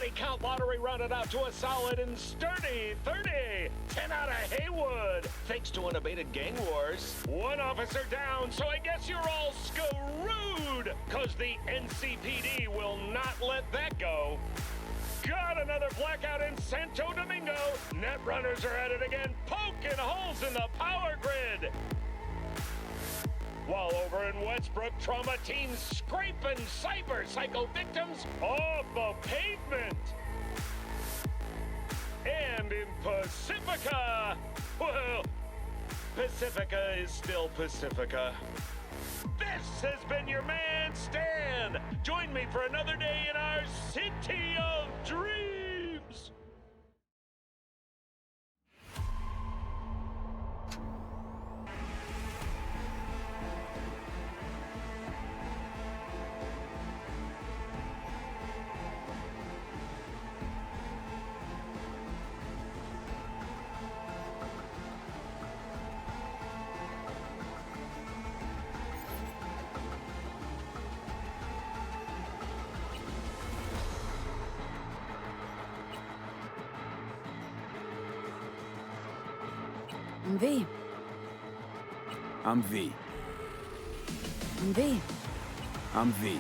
body count lottery rounded out to a solid and sturdy 30. 10 out of Haywood, thanks to unabated gang wars. One officer down, so I guess you're all screwed, cause the NCPD will not let that go. Got another blackout in Santo Domingo. Net runners are at it again, poking holes in the power grid. While over in Westbrook, trauma teams scraping cyber psycho victims off the pavement. And in Pacifica, well, Pacifica is still Pacifica. This has been your man, Stan. Join me for another day in our City of Dreams. I'm V. I'm V. I'm V. I'm V.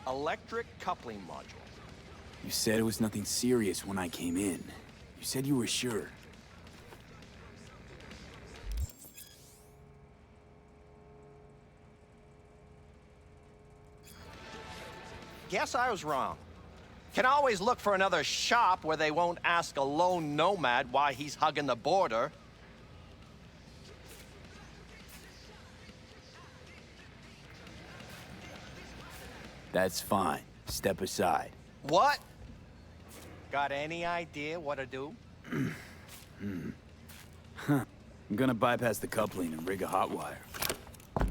electric coupling module. You said it was nothing serious when I came in. You said you were sure. Guess I was wrong. Can always look for another shop where they won't ask a lone nomad why he's hugging the border. That's fine. Step aside. What? Got any idea what to do? I'm gonna bypass the coupling and rig a hot wire.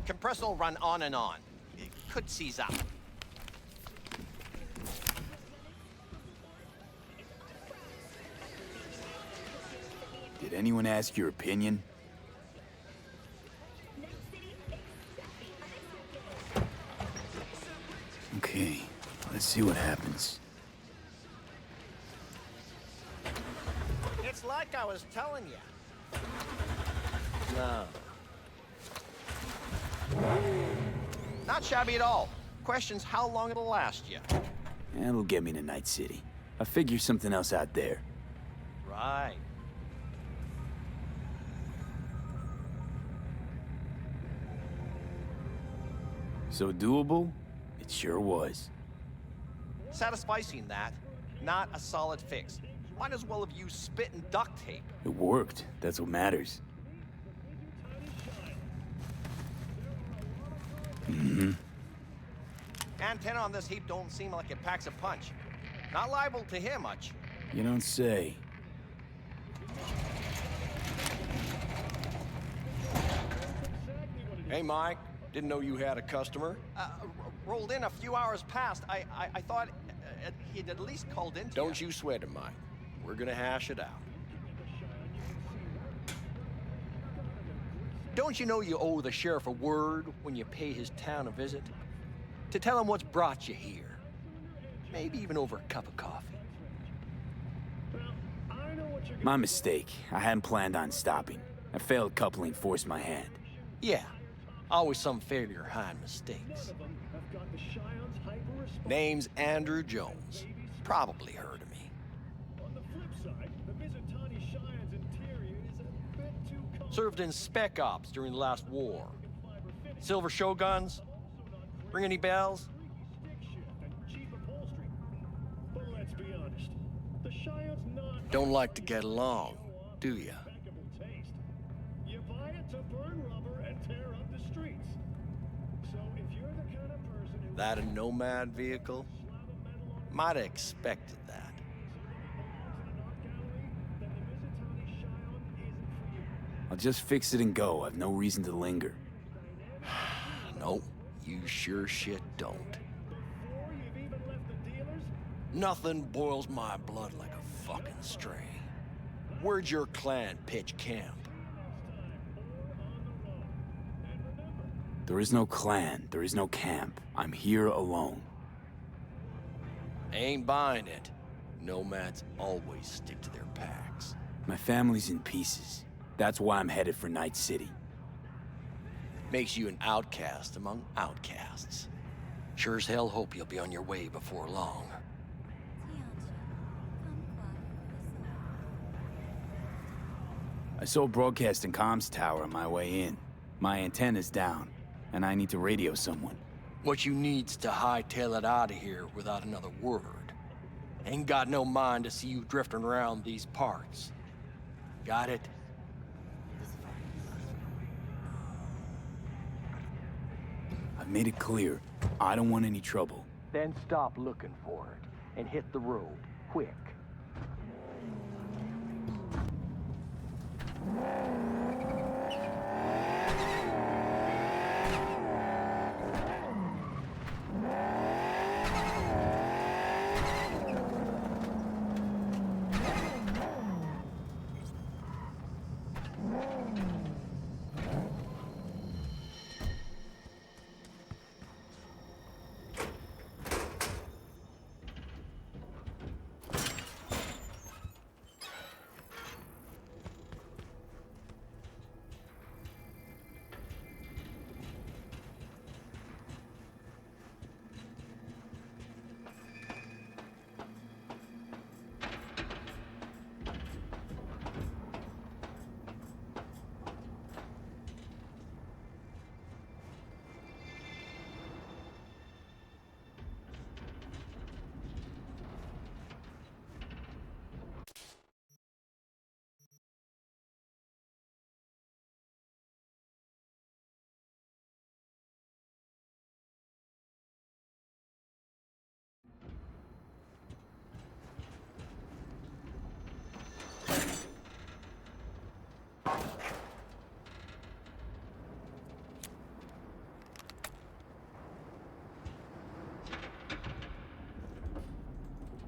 Compressor will run on and on. It could seize up. Did anyone ask your opinion? Okay, let's see what happens. It's like I was telling you. No. Not shabby at all. Question's how long it'll last you. It'll get me to Night City. I'll figure something else out there. Right. So doable? It sure was. Satisficing that, not a solid fix. Might as well have used spit and duct tape. It worked. That's what matters. Antenna on this heap don't seem like it packs a punch. Not liable to hear much. You don't say. Hey, Mike. Didn't know you had a customer. Rolled in a few hours past. I thought he'd at least called in to Don't you sweat it, Mike. We're gonna hash it out. Don't you know you owe the sheriff a word when you pay his town a visit? To tell him what's brought you here. Maybe even over a cup of coffee. My mistake. I hadn't planned on stopping. A failed coupling forced my hand. Yeah. Always some failure hide mistakes. Name's Andrew Jones. Probably heard of me. Served in Spec Ops during the last war. Silver Shoguns? Ring any bells? Don't like to get along, do ya? You buy it to burn rubber and tear up the streets. So if you're the kind of person who That a nomad vehicle? Might have expected that. I'll just fix it and go. I've no reason to linger. Nope, you sure shit don't. Nothing boils my blood like a fucking string. Where'd your clan pitch camp? There is no clan. There is no camp. I'm here alone. Ain't buying it. Nomads always stick to their packs. My family's in pieces. That's why I'm headed for Night City. Makes you an outcast among outcasts. Sure as hell hope you'll be on your way before long. I saw a broadcasting comms tower on my way in. My antenna's down, and I need to radio someone. What you need's to hightail it out of here without another word. Ain't got no mind to see you drifting around these parts. Got it? I've made it clear. I don't want any trouble. Then stop looking for it and hit the road, quick.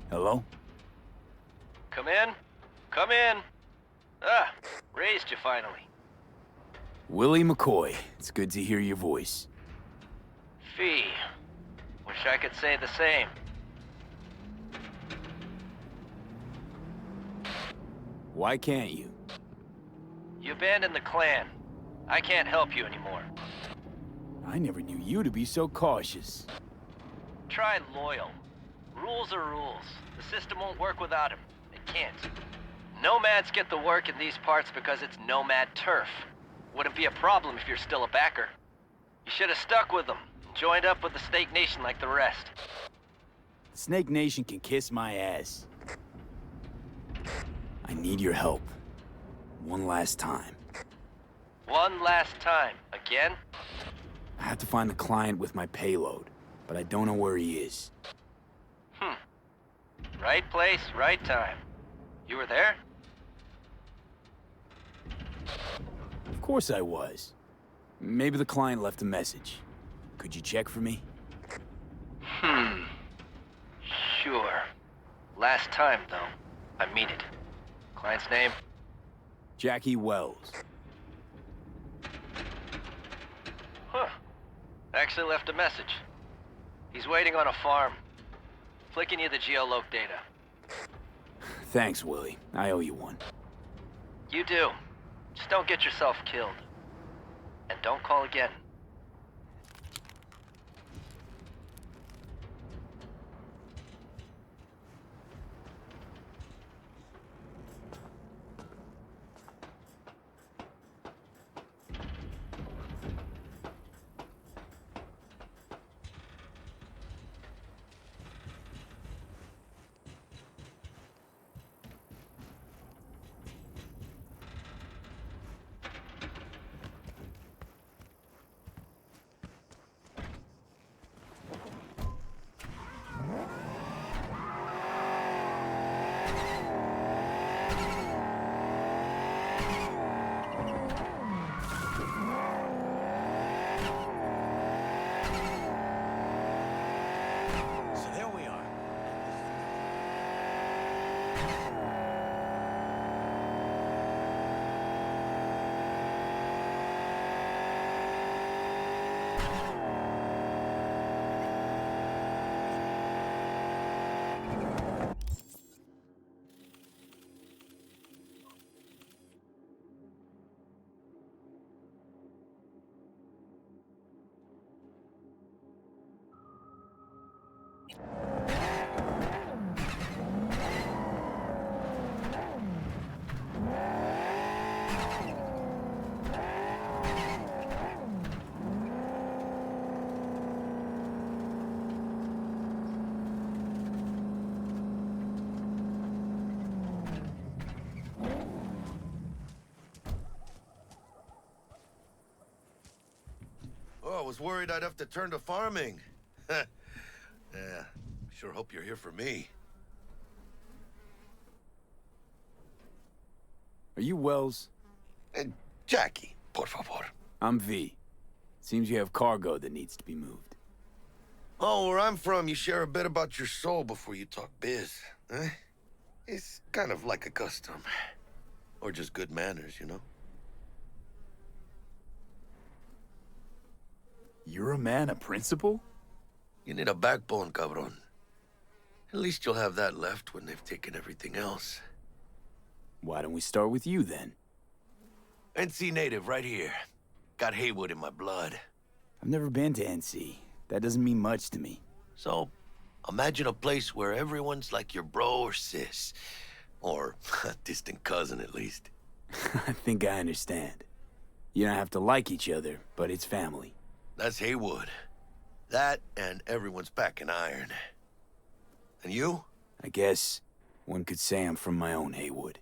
Hello? Come in. Come in. Ah, raised you finally. Willie McCoy. It's good to hear your voice. Fee. Wish I could say the same. Why can't you? You abandoned the clan. I can't help you anymore. I never knew you to be so cautious. Try loyal. Rules are rules. The system won't work without him. It can't. Nomads get the work in these parts because it's nomad turf. Wouldn't be a problem if you're still a backer. You should have stuck with them and joined up with the Snake Nation like the rest. Snake Nation can kiss my ass. I need your help. One last time. One last time. Again? I have to find the client with my payload, but I don't know where he is. Right place, right time. You were there? Of course I was. Maybe the client left a message. Could you check for me? Sure. Last time, though. I mean it. Client's name? Jackie Wells. Huh. Actually left a message. He's waiting on a farm. Flicking you the geoloc data. Thanks, Willie. I owe you one. You do. Just don't get yourself killed. And don't call again. I was worried I'd have to turn to farming. Yeah, sure hope you're here for me. Are you Wells? Jackie, por favor. I'm V. Seems you have cargo that needs to be moved. Oh, where I'm from, you share a bit about your soul before you talk biz. Eh? It's kind of like a custom. Or just good manners, you know? You're a man of principle? You need a backbone, cabron. At least you'll have that left when they've taken everything else. Why don't we start with you, then? NC native, right here. Got Haywood in my blood. I've never been to NC. That doesn't mean much to me. So, imagine a place where everyone's like your bro or sis. Or a distant cousin, at least. I think I understand. You don't have to like each other, but it's family. That's Haywood. That and everyone's back in iron. And you? I guess one could say I'm from my own Haywood.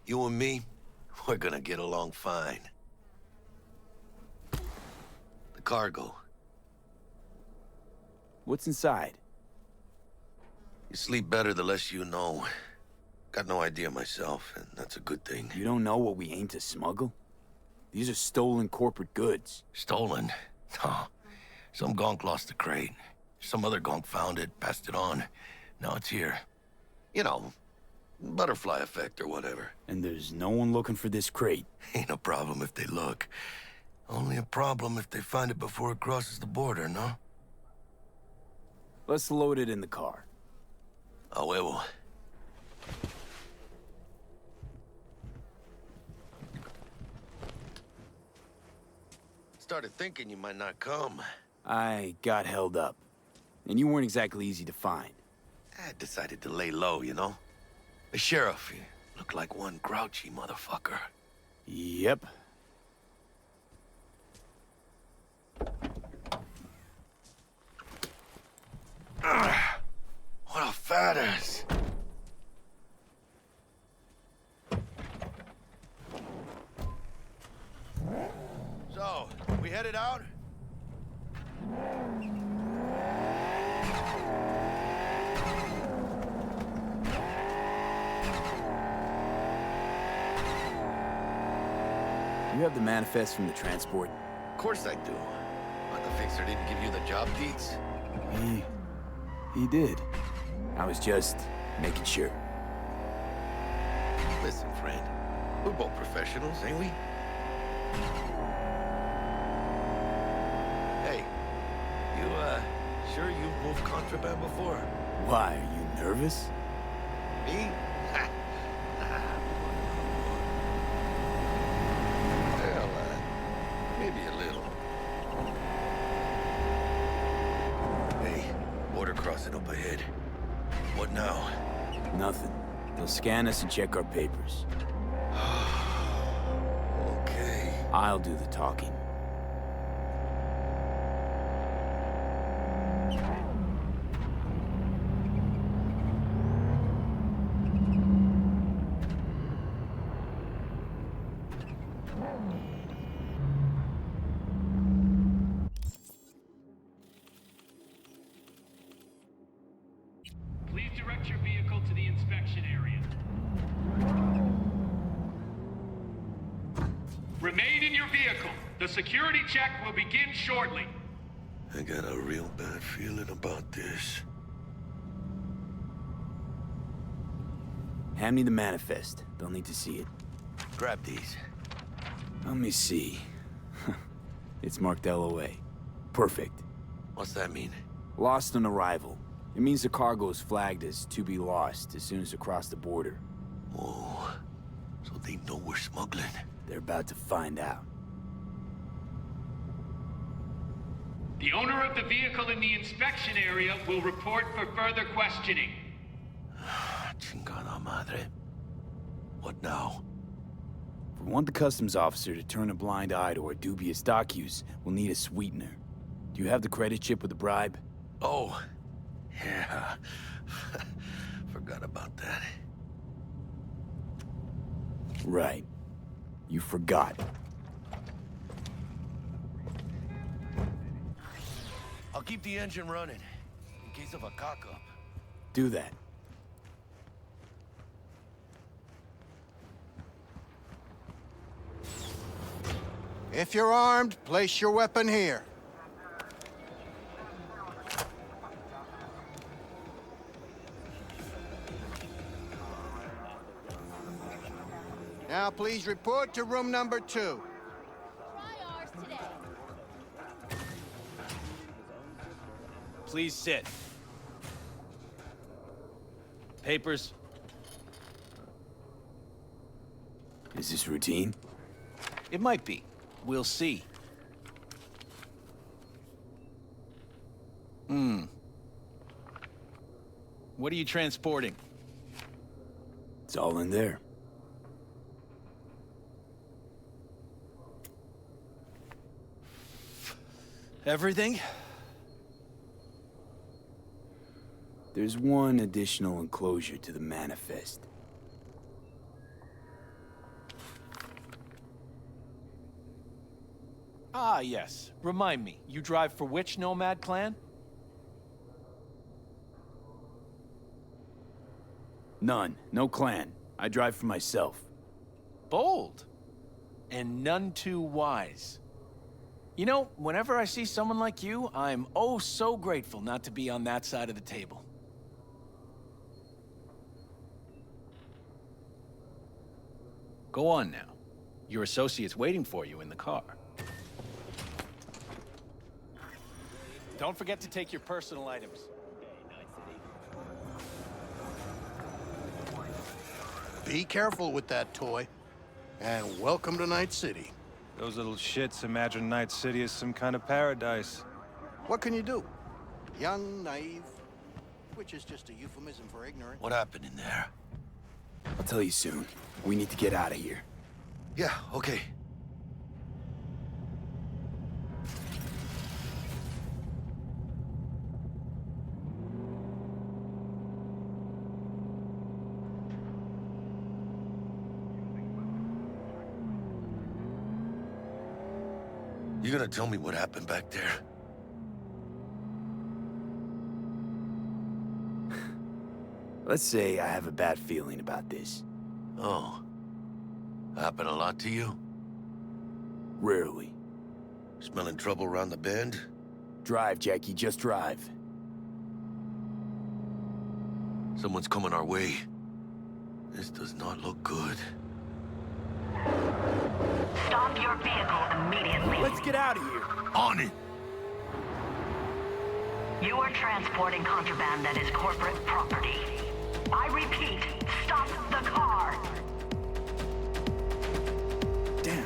You and me, we're gonna get along fine. The cargo. What's inside? You sleep better the less you know. Got no idea myself, and that's a good thing. You don't know what we aim to smuggle? These are stolen corporate goods. Stolen? No. Some gonk lost the crate. Some other gonk found it, passed it on. Now it's here. You know, butterfly effect or whatever. And there's no one looking for this crate. Ain't a problem if they look. Only a problem if they find it before it crosses the border, no? Let's load it in the car. A huevo. Started thinking you might not come. I got held up. And you weren't exactly easy to find. I decided to lay low, you know? The sheriff, he looked like one grouchy motherfucker. Yep. What a fat ass. So, we headed out? You have the manifest from the transport? Of course I do. But the fixer didn't give you the job deeds? He did. I was just making sure. Listen, friend. We're both professionals, ain't we? Hey, you, sure you've moved contraband before? Why, are you nervous? Me? Well, maybe a little. Hey, border crossing up ahead. What now? Nothing. They'll scan us and check our papers. Okay. I'll do the talking. Please direct your vehicle to the inspection area. Remain in your vehicle. The security check will begin shortly. I got a real bad feeling about this. Hand me the manifest. They'll need to see it. Grab these. Let me see. It's marked LOA. Perfect. What's that mean? Lost on arrival. It means the cargo is flagged as to be lost as soon as it crossed the border. Oh, so they know we're smuggling. They're about to find out. The owner of the vehicle in the inspection area will report for further questioning. Chingada madre. What now? If we want the customs officer to turn a blind eye to our dubious dock use, we'll need a sweetener. Do you have the credit chip with the bribe? Oh, yeah. Forgot about that. Right. You forgot. I'll keep the engine running, in case of a cock-up. Do that. If you're armed, place your weapon here. Now please report to room number 2. Try ours today. Please sit. Papers. Is this routine? It might be. We'll see. What are you transporting? It's all in there. Everything? There's one additional enclosure to the manifest. Ah, yes. Remind me, you drive for which nomad clan? None. No clan. I drive for myself. Bold. And none too wise. You know, whenever I see someone like you, I'm oh so grateful not to be on that side of the table. Go on now. Your associate's waiting for you in the car. Don't forget to take your personal items. Be careful with that toy. And welcome to Night City. Those little shits imagine Night City as some kind of paradise. What can you do? Young, naive, which is just a euphemism for ignorant. What happened in there? I'll tell you soon. We need to get out of here. Yeah, okay. You gonna tell me what happened back there? Let's say I have a bad feeling about this. Oh. Happened a lot to you? Rarely. Smelling trouble around the bend? Drive, Jackie, just drive. Someone's coming our way. This does not look good. Stop your vehicle immediately. Let's get out of here. On it! You are transporting contraband that is corporate property. I repeat, stop the car. Damn.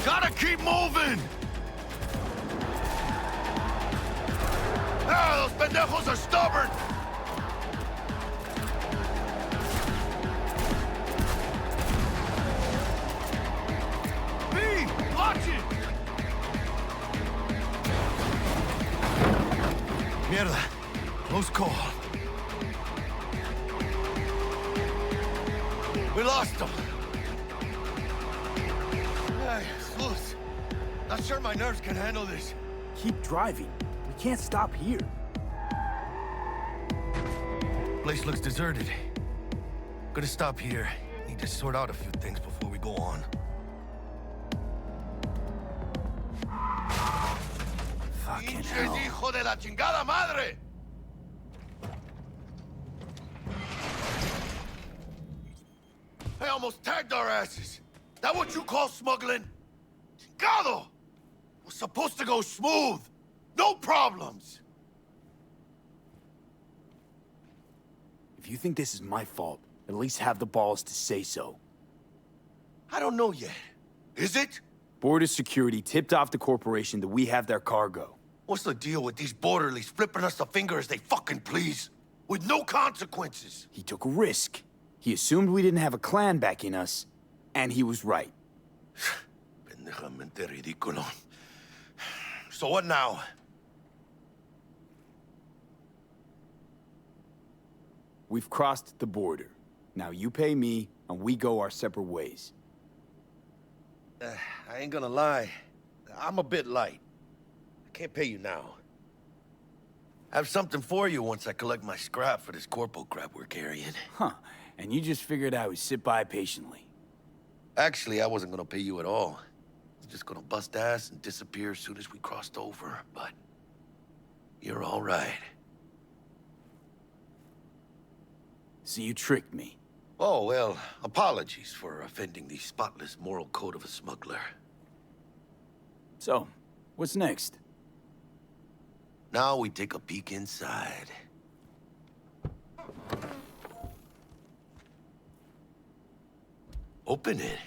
Gotta keep moving! Ah, those pendejos are stubborn! Me! Watch it! Mierda. Close call. We lost him. Loose. Not sure my nerves can handle this. Keep driving. We can't stop here. Place looks deserted. Gonna stop here. Need to sort out a few things before we go on. Fucking Pinches hell. hijo de la chingada madre! They almost tagged our asses. That what you call smuggling? Chingado! Was supposed to go smooth. No problems. If you think this is my fault, at least have the balls to say so. I don't know yet. Is it? Border security tipped off the corporation that we have their cargo. What's the deal with these borderlies flipping us the finger as they fucking please? With no consequences. He took a risk. He assumed we didn't have a clan backing us, and he was right. Pendejamente ridículo. So what now? We've crossed the border. Now you pay me, and we go our separate ways. I ain't gonna lie. I'm a bit light. I can't pay you now. I have something for you once I collect my scrap for this corpo crap we're carrying. Huh. And you just figured I would sit by patiently. Actually, I wasn't gonna pay you at all. I was just gonna bust ass and disappear as soon as we crossed over, but... you're all right. So you tricked me. Oh, well, apologies for offending the spotless moral code of a smuggler. So, what's next? Now we take a peek inside. open it.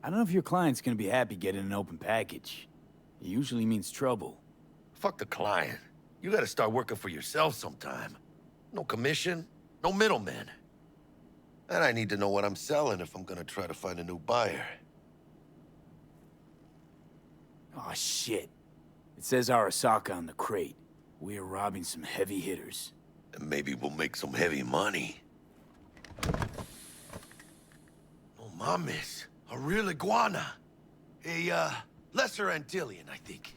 I don't know if your client's gonna be happy getting an open package. It usually means trouble. Fuck the client. You gotta start working for yourself sometime. No commission, no middleman. And I need to know what I'm selling if I'm gonna try to find a new buyer. Oh shit. It says Arasaka on the crate. We are robbing some heavy hitters. And maybe we'll make some heavy money. No mames. A real iguana. A, lesser Antillian, I think.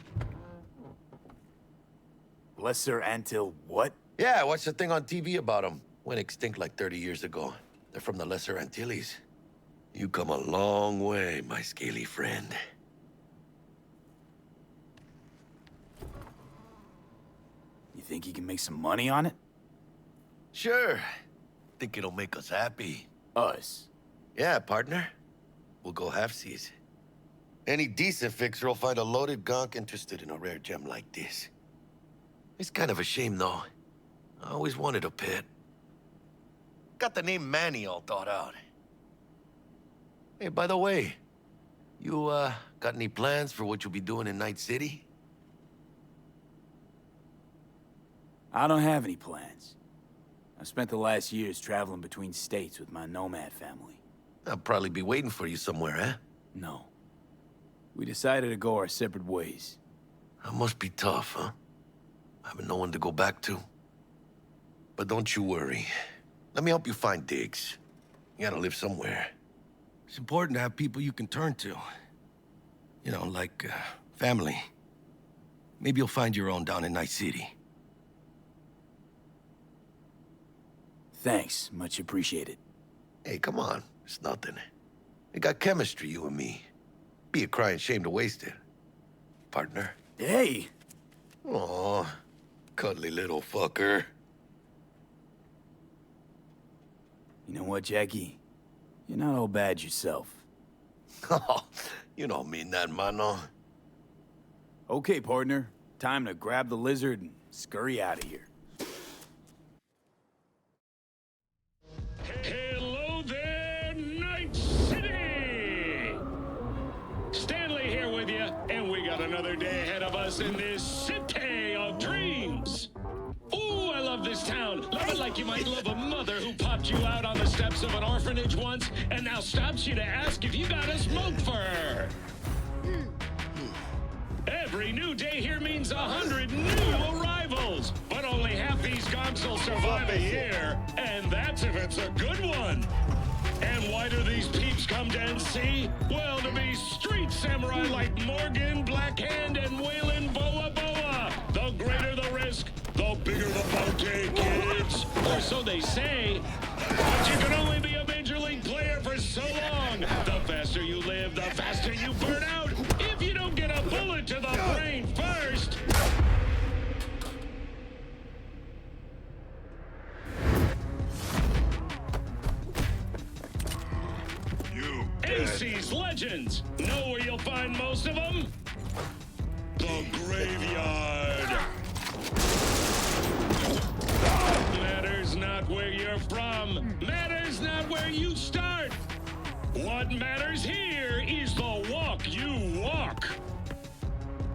Lesser Antil what? Yeah, I watched a thing on TV about them. Went extinct like 30 years ago. They're from the Lesser Antilles. You come a long way, my scaly friend. You think you can make some money on it? Sure. Think it'll make us happy. Us? Yeah, partner. We'll go halfsies. Any decent fixer will find a loaded gonk interested in a rare gem like this. It's kind of a shame, though. I always wanted a pet. Got the name Manny all thought out. Hey, by the way, you, got any plans for what you'll be doing in Night City? I don't have any plans. I've spent the last years traveling between states with my nomad family. I'll probably be waiting for you somewhere, eh? No. We decided to go our separate ways. That must be tough, huh? Having no one to go back to. But don't you worry. Let me help you find digs. You gotta live somewhere. It's important to have people you can turn to. You know, like, family. Maybe you'll find your own down in Night City. Thanks, much appreciated. Hey, come on. It's nothing. We got chemistry, you and me. Be a crying shame to waste it. Partner? Hey! Aw, cuddly little fucker. You know what, Jackie? You're not all bad yourself. Oh, you don't mean that, mano. Okay, partner. Time to grab the lizard and scurry out of here. Hello there, Night City! Stanley here with you, and we got another day ahead of us in this city of dreams. Ooh, I love this town. Love it like you might love a mother who popped you out on the steps of an orphanage once and now stops you to ask if you got a smoke for her. Every new day here means 100 new arrivals, but only half these gonks will survive a year, and that's if it's a good one. And why do these peeps come to NC? Well, to be street samurai like Morgan, Blackhand, and Waylon Boa Boa. The greater the risk, the bigger the bounty, kids. Or so they say. But you can only be a major league player for so long. The faster you live, the faster you burn out. If you don't get a bullet to the brain first. AC's Legends. Know where you'll find most of them? The graveyard. Matters not where you're from. Matters not where you start. What matters here is the walk you walk.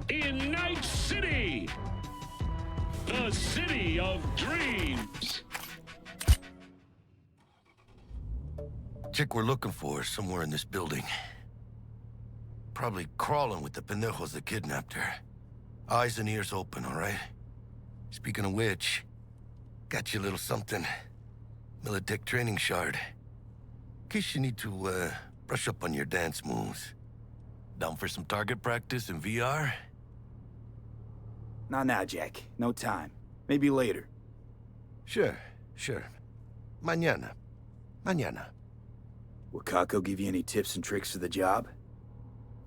In Night City. The city of dreams. Chick we're looking for is somewhere in this building. Probably crawling with the pendejos that kidnapped her. Eyes and ears open, all right? Speaking of which, got you a little something. Militech training shard. In case you need to, brush up on your dance moves. Down for some target practice in VR? Not now, Jack. No time. Maybe later. Sure. Mañana. Will Kako give you any tips and tricks for the job?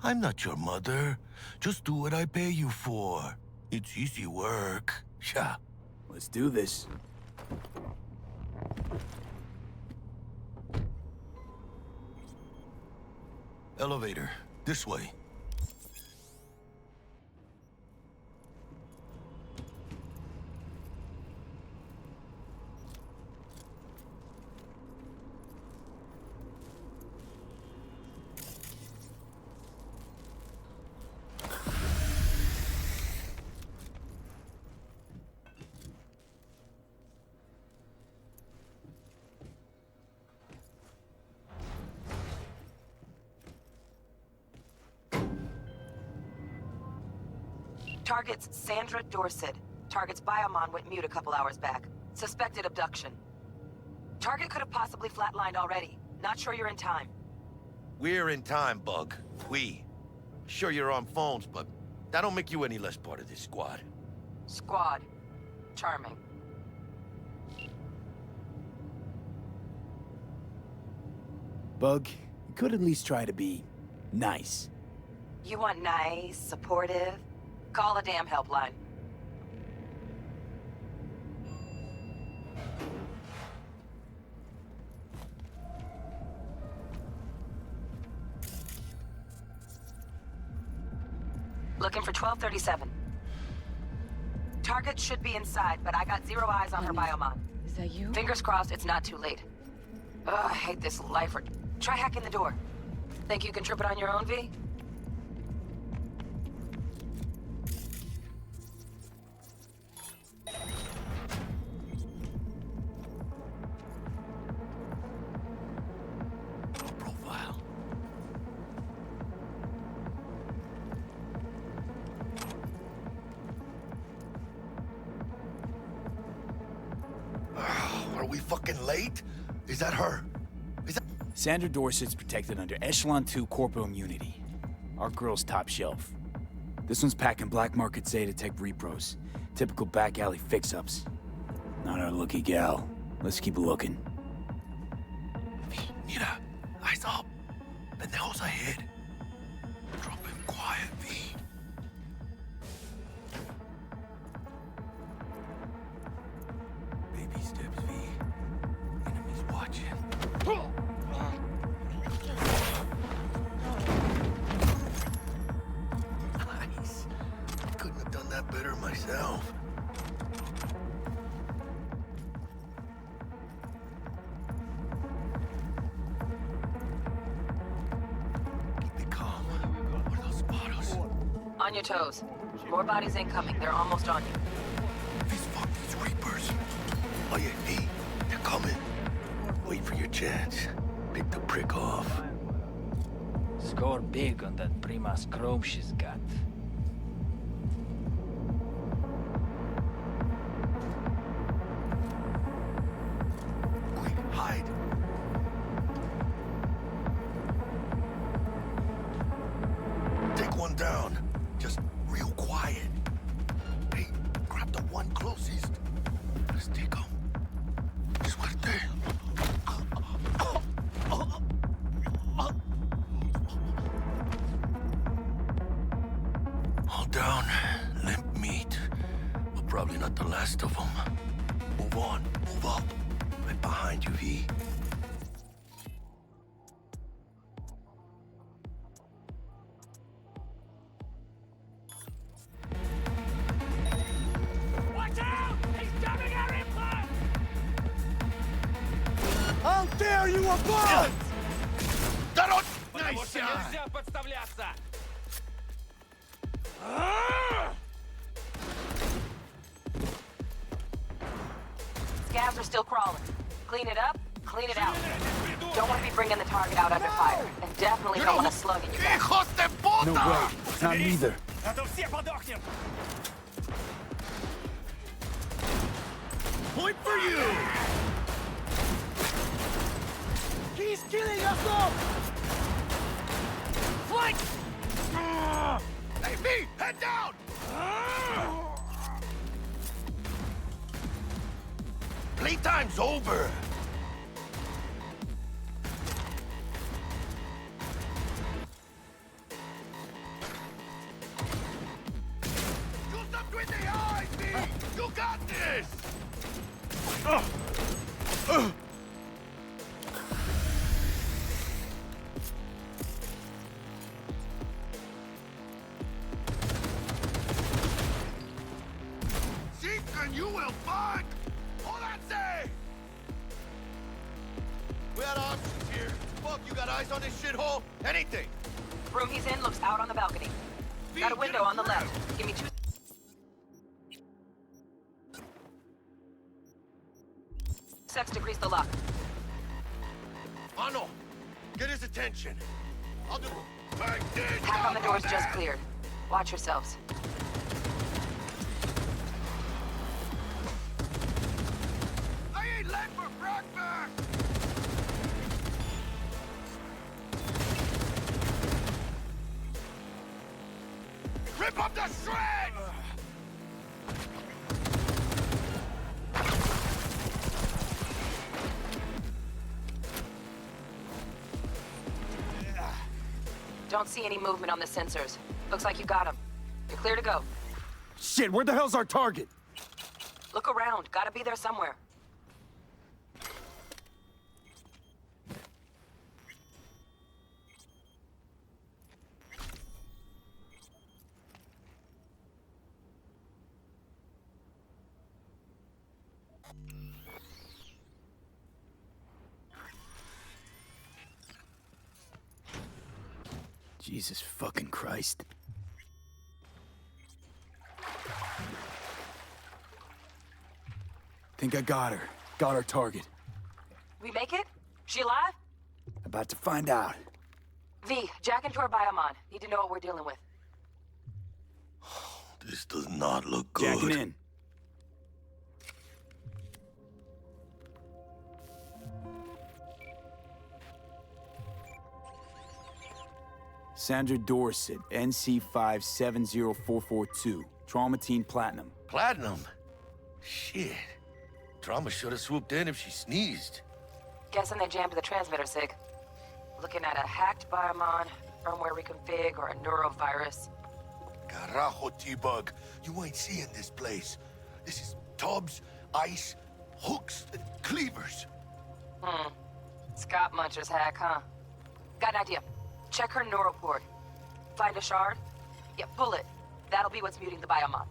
I'm not your mother. Just do what I pay you for. It's easy work. Sha. Let's do this. Elevator. This way. Target's Sandra Dorset. Target's biomon went mute a couple hours back. Suspected abduction. Target could have possibly flatlined already. Not sure you're in time. We're in time, Bug. We. Sure you're on phones, but that don't make you any less part of this squad. Squad. Charming. Bug, you could at least try to be nice. You want nice, supportive? Call a damn helpline. Looking for 1237. Target should be inside, but I got zero eyes on her biomon. Is that you? Fingers crossed it's not too late. Ugh, I hate this lifer. Try hacking the door. Think you can trip it on your own, V? Profile. Are we fucking late? Is that her? Sandra Dorset's protected under Echelon 2 corporal immunity. Our girl's top shelf. This one's packing black market Zeta Tech repros. Typical back alley fix-ups. Not our lucky gal. Let's keep looking. Mira, eyes up. Pendejos ahead. Drop him quiet, V. Baby steps, V. Enemies watching. Nice. Couldn't have done that better myself. Keep it calm. Or they'll spot us. On your toes. More bodies incoming. They're almost on you. These Reapers. Oh yeah, V. They're coming. Wait for your chance. Pick the prick off. Score big on that Primas chrome she's got. Quick, hide. Take one down. Just real quiet. Hey, grab the one closest. Let's take him. Suerte. All down. Limp meat. But probably not the last of them. Move on. Move up. Right behind you, V. Watch out! He's dumping our implant! How dare you above! Nice shot! Нельзя подставляться! Scavs are still crawling. Clean it up, clean it out. Don't want to be bringing the target out under fire. And definitely don't want a slug in your back. No way. It's not either. А то все подохнем! Point for you! He's killing us all! Flank! Hey, V! Head down! Playtime's over! Use up with the eyes, V! You got this! Seek and you will find! Hold on, say! We had options here. Fuck, you got eyes on this shithole? Anything! Room he's in looks out on the balcony. Got a window on the left. Give me 2 seconds to grease the lock. Ano, get his attention. I'll do it. Hack on the door's just cleared. Watch yourselves. rip up the shreds! Don't see any movement on the sensors. Looks like you got him. You're clear to go. Shit, where the hell's our target? Look around. Gotta be there somewhere. Jesus fucking Christ. Think I got her. Got our target. We make it? She alive? About to find out. V, jack into her biomon. Need to know what we're dealing with. This does not look good. Jacking in. Sandra Dorset, NC570442. Traumatine Platinum. Platinum? Shit. Trauma should have swooped in if she sneezed. Guessing they jammed the transmitter, Sig. Looking at a hacked biomon, firmware reconfig, or a neurovirus. Carajo, T-Bug. You ain't seeing this place. This is tubs, ice, hooks, and cleavers. Scott Muncher's hack, huh? Got an idea. Check her neuroport. Find a shard? Yeah, pull it. That'll be what's muting the biomon.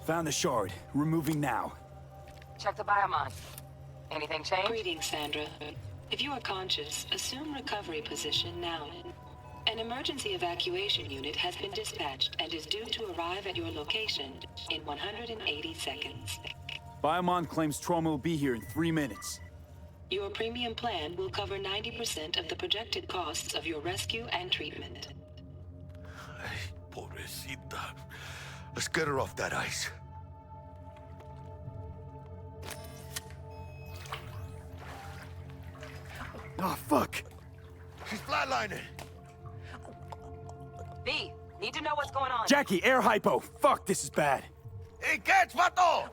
Found the shard. Removing now. Check the biomon. Anything change? Greetings, Sandra. If you are conscious, assume recovery position now. An emergency evacuation unit has been dispatched and is due to arrive at your location in 180 seconds. Biomon claims trauma will be here in 3 minutes. Your premium plan will cover 90% of the projected costs of your rescue and treatment. Ay, pobrecita. Let's get her off that ice. Oh, fuck. She's flatlining. B, need to know what's going on. Jackie, air hypo. Fuck, this is bad. Hey, catch, vato!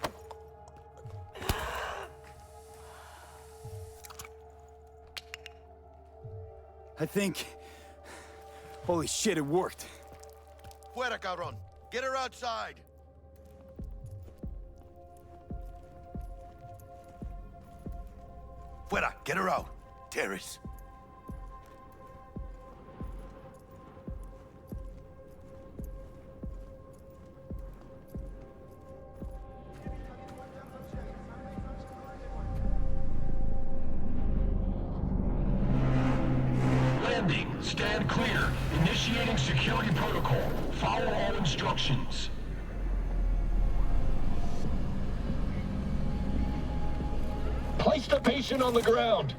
I think... Holy shit, it worked. Fuera, cabrón. Get her outside. Fuera, get her out. Terrace. Landing. Stand clear. Initiating security protocol. Follow all instructions. Place the patient on the ground.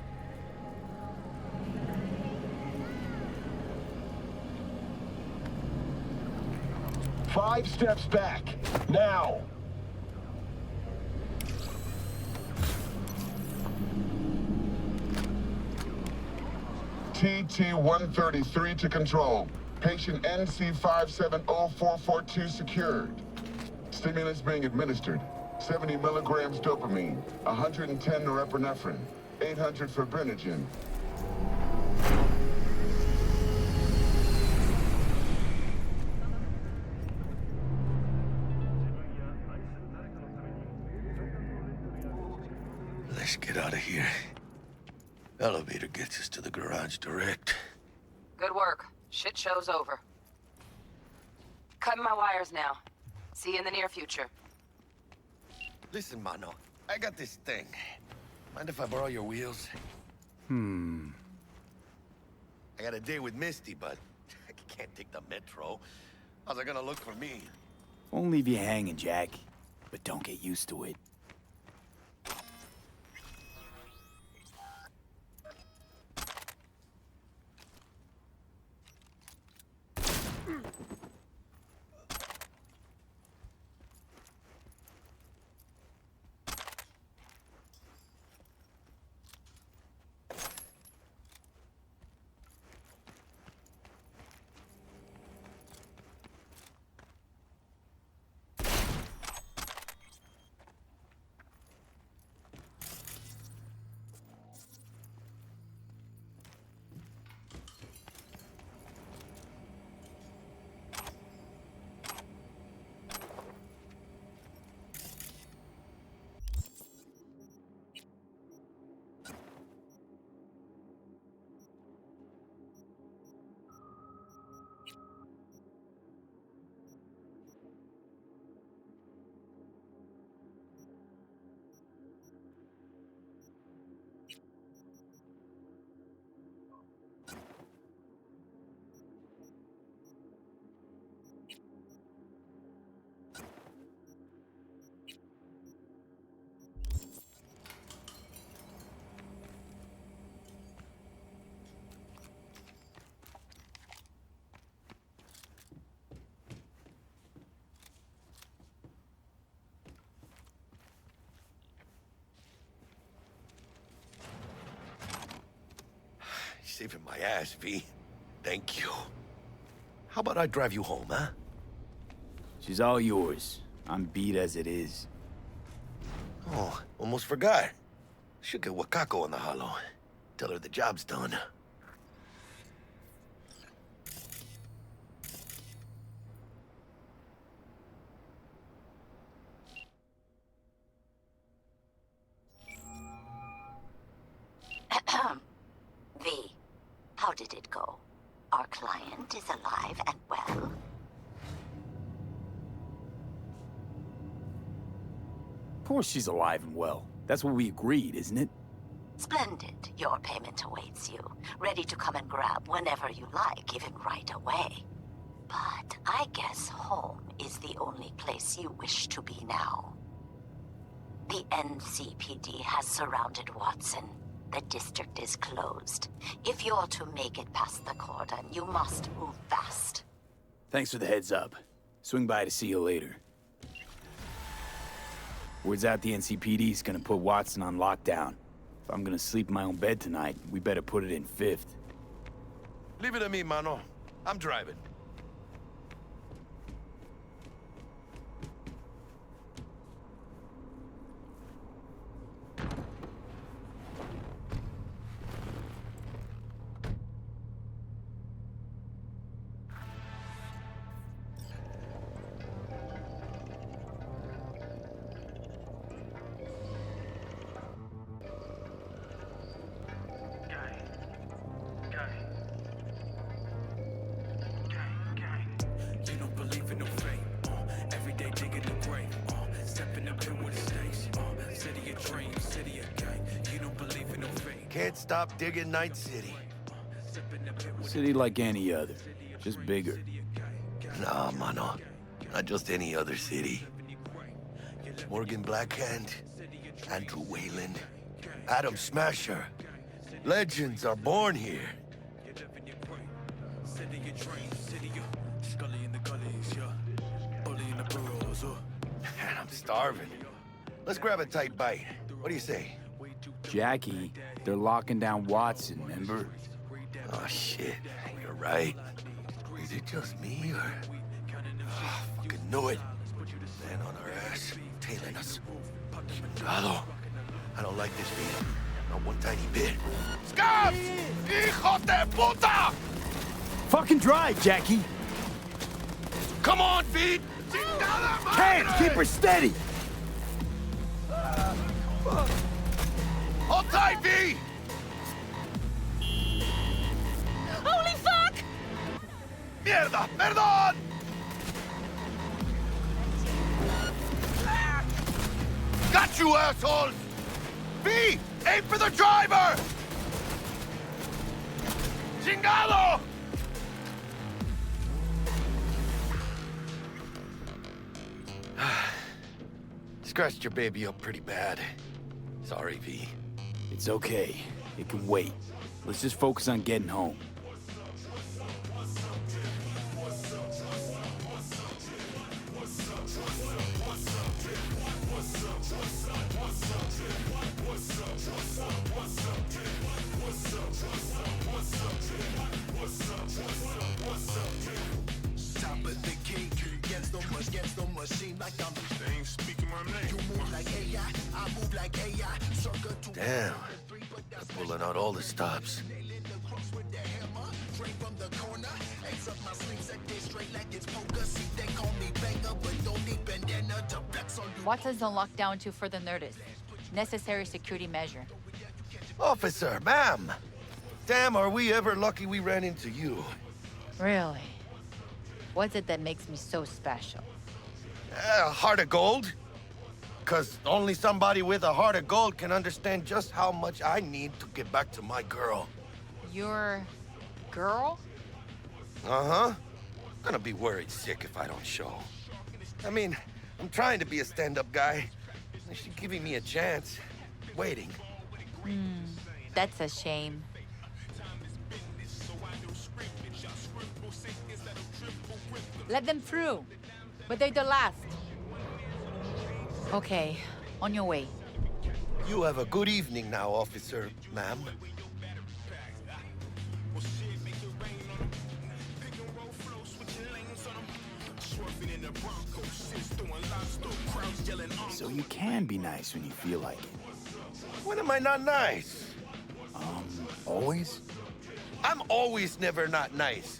Five steps back. Now. TT-133 to control. Patient NC570442 secured. Stimulants being administered. 70 milligrams dopamine, 110 norepinephrine, 800 fibrinogen. Let's get out of here. Elevator gets us to the garage direct. Good work. Shit show's over. Cutting my wires now. See you in the near future. Listen, mano. I got this thing. Mind if I borrow your wheels? I got a date with Misty, but I can't take the metro. How's it gonna look for me? Won't leave you hanging, Jack. But don't get used to it. saving my ass, V. Thank you. How about I drive you home, huh? She's all yours. I'm beat as it is. Oh, almost forgot. Should get Wakako on the holo. Tell her the job's done. V, how did it go? Our client is alive and well? Of course she's alive and well. That's what we agreed, isn't it? Splendid. Your payment awaits you. Ready to come and grab whenever you like, even right away. But I guess home is the only place you wish to be now. The NCPD has surrounded Watson. The district is closed. If you're to make it past the cordon, you must move fast. Thanks for the heads up. Swing by to see you later. Word's out the NCPD's gonna put Watson on lockdown. If I'm gonna sleep in my own bed tonight, we better put it in 5th. Leave it to me, mano. I'm driving. Can't stop digging Night City. City like any other, just bigger. Nah, mano. Not just any other city. Morgan Blackhand, Andrew Wayland, Adam Smasher. Legends are born here. Man, I'm starving. Let's grab a tight bite. What do you say? Jackie, they're locking down Watson, remember? Oh, shit. You're right. Is it just me, or... Oh, fucking knew it. Man on our ass, tailing us. Chingado. I don't like this beat. Not one tiny bit. Scabs! Hijos de puta! Fucking drive, Jackie! Come on, Pete! Can't! Keep her steady! Hold tight, V! Holy fuck! Mierda! Perdón! Got you, assholes! V! Aim for the driver! Chingado! Scratched your baby up pretty bad. Sorry, V. It's okay. It can wait. Let's just focus on getting home. Damn. They're pulling out all the stops. Watson's on lockdown until further notice. Necessary security measure. Officer, ma'am! Damn, are we ever lucky we ran into you. Really? What's it that makes me so special? Heart of gold? 'Cause only somebody with a heart of gold can understand just how much I need to get back to my girl. Your girl? Uh-huh. Gonna be worried sick if I don't show. I mean, I'm trying to be a stand-up guy. She's giving me a chance. Waiting. That's a shame. Let them through, but they're the last. Okay, on your way. You have a good evening now, officer, ma'am. So you can be nice when you feel like it. When am I not nice? Always? I'm always never not nice.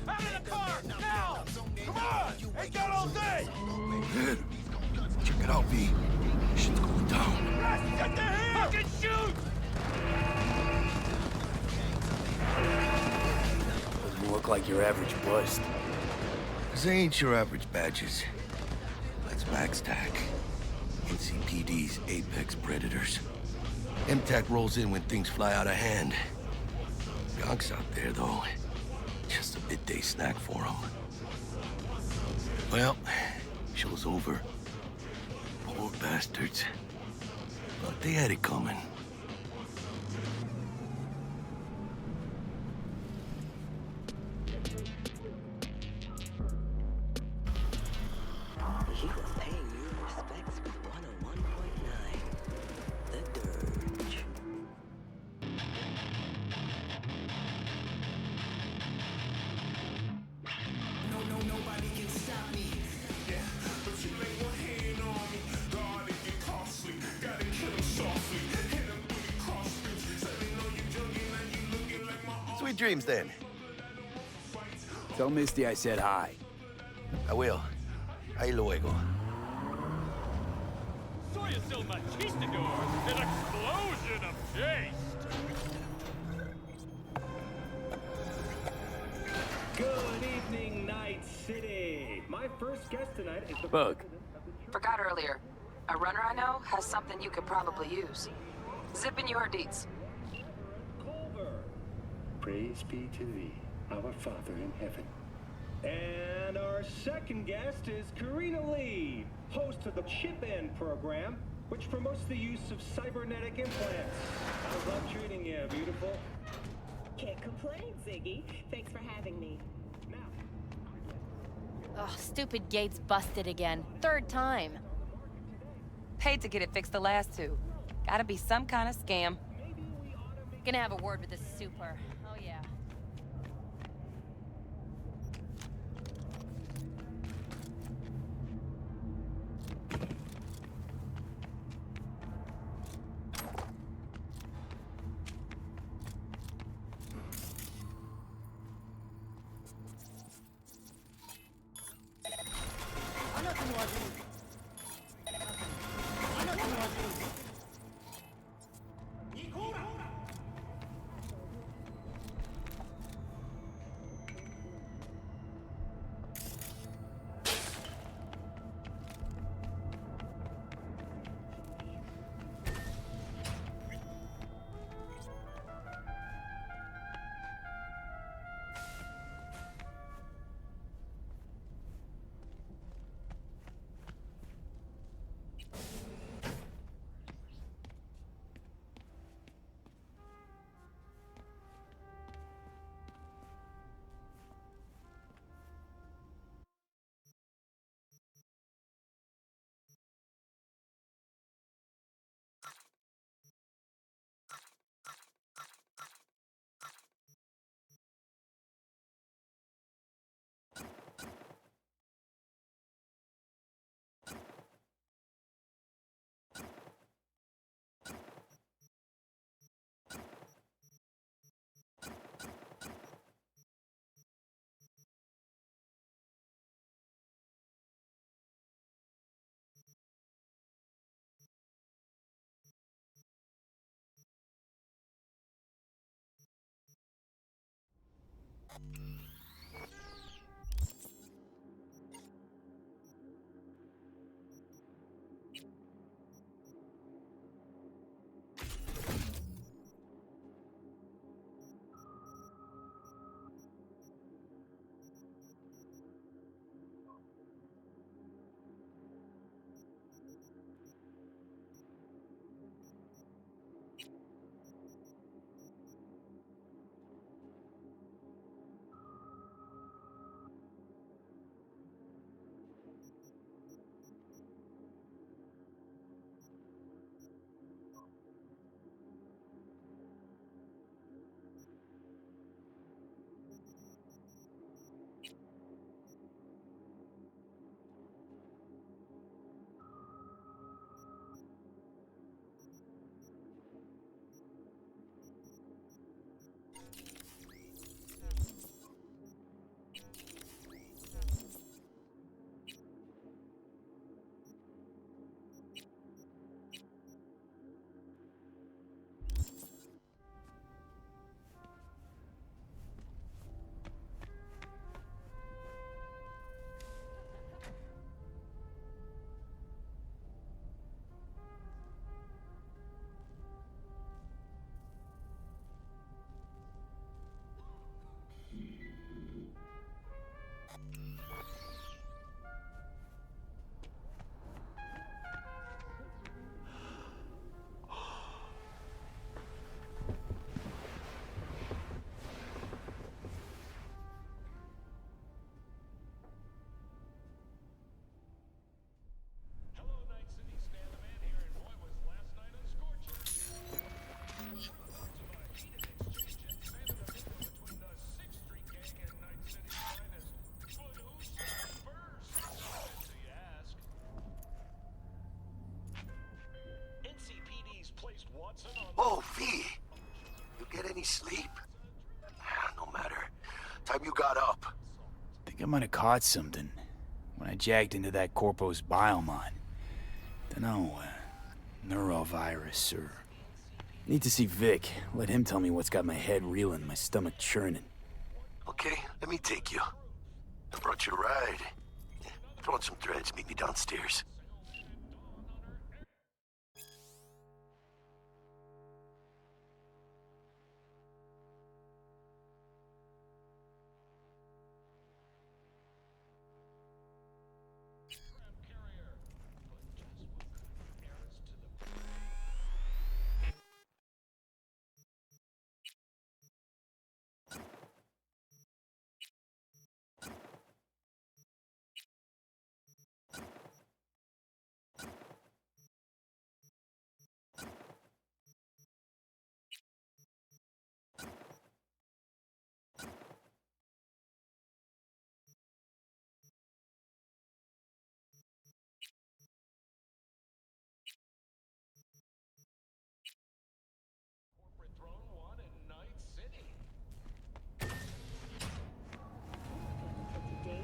Out of the car, now! Come on! Ain't got all day! Good. Check it out, V. Shit's going down. Get the hell! Fucking shoot! Doesn't look like your average bust. They ain't your average badges. Let's backstack. NCPD's apex predators. MTAC rolls in when things fly out of hand. Gonk's out there, though. Just a midday snack for him. Well, show's over. Poor bastards. But they had it coming. He was paying you respects with 101.9. The Dirge. Nobody can stop me. Yeah, but you lay your hand on me. God, it get costly. Gotta kill him softly. Hit him through the cross streets. So they know you jogging and you looking like my Sweet dreams, then. Tell Misty I said hi. I will. Ahí luego. Soy still machistador, an explosion of taste! Good evening, Night City. My first guest tonight is the Bug. Forgot earlier. A runner I know has something you could probably use. Zip in your deets. Culver. Praise be to thee, our Father in heaven. And our second guest is Karina Lee, host of the Chip In program, which promotes the use of cybernetic implants. How's that treating you, beautiful? Can't complain, Ziggy. Thanks for having me. Ugh, stupid gate's busted again. Third time. Paid to get it fixed the last two. Gotta be some kind of scam. Gonna have a word with this super. Oh yeah. V, you get any sleep? No matter. Time you got up. Think I might have caught something when I jagged into that Corpo's biomon. Dunno, neurovirus or... Need to see Vic. Let him tell me what's got my head reeling, my stomach churning. Okay, let me take you. I brought you a ride. Throw on some threads, meet me downstairs.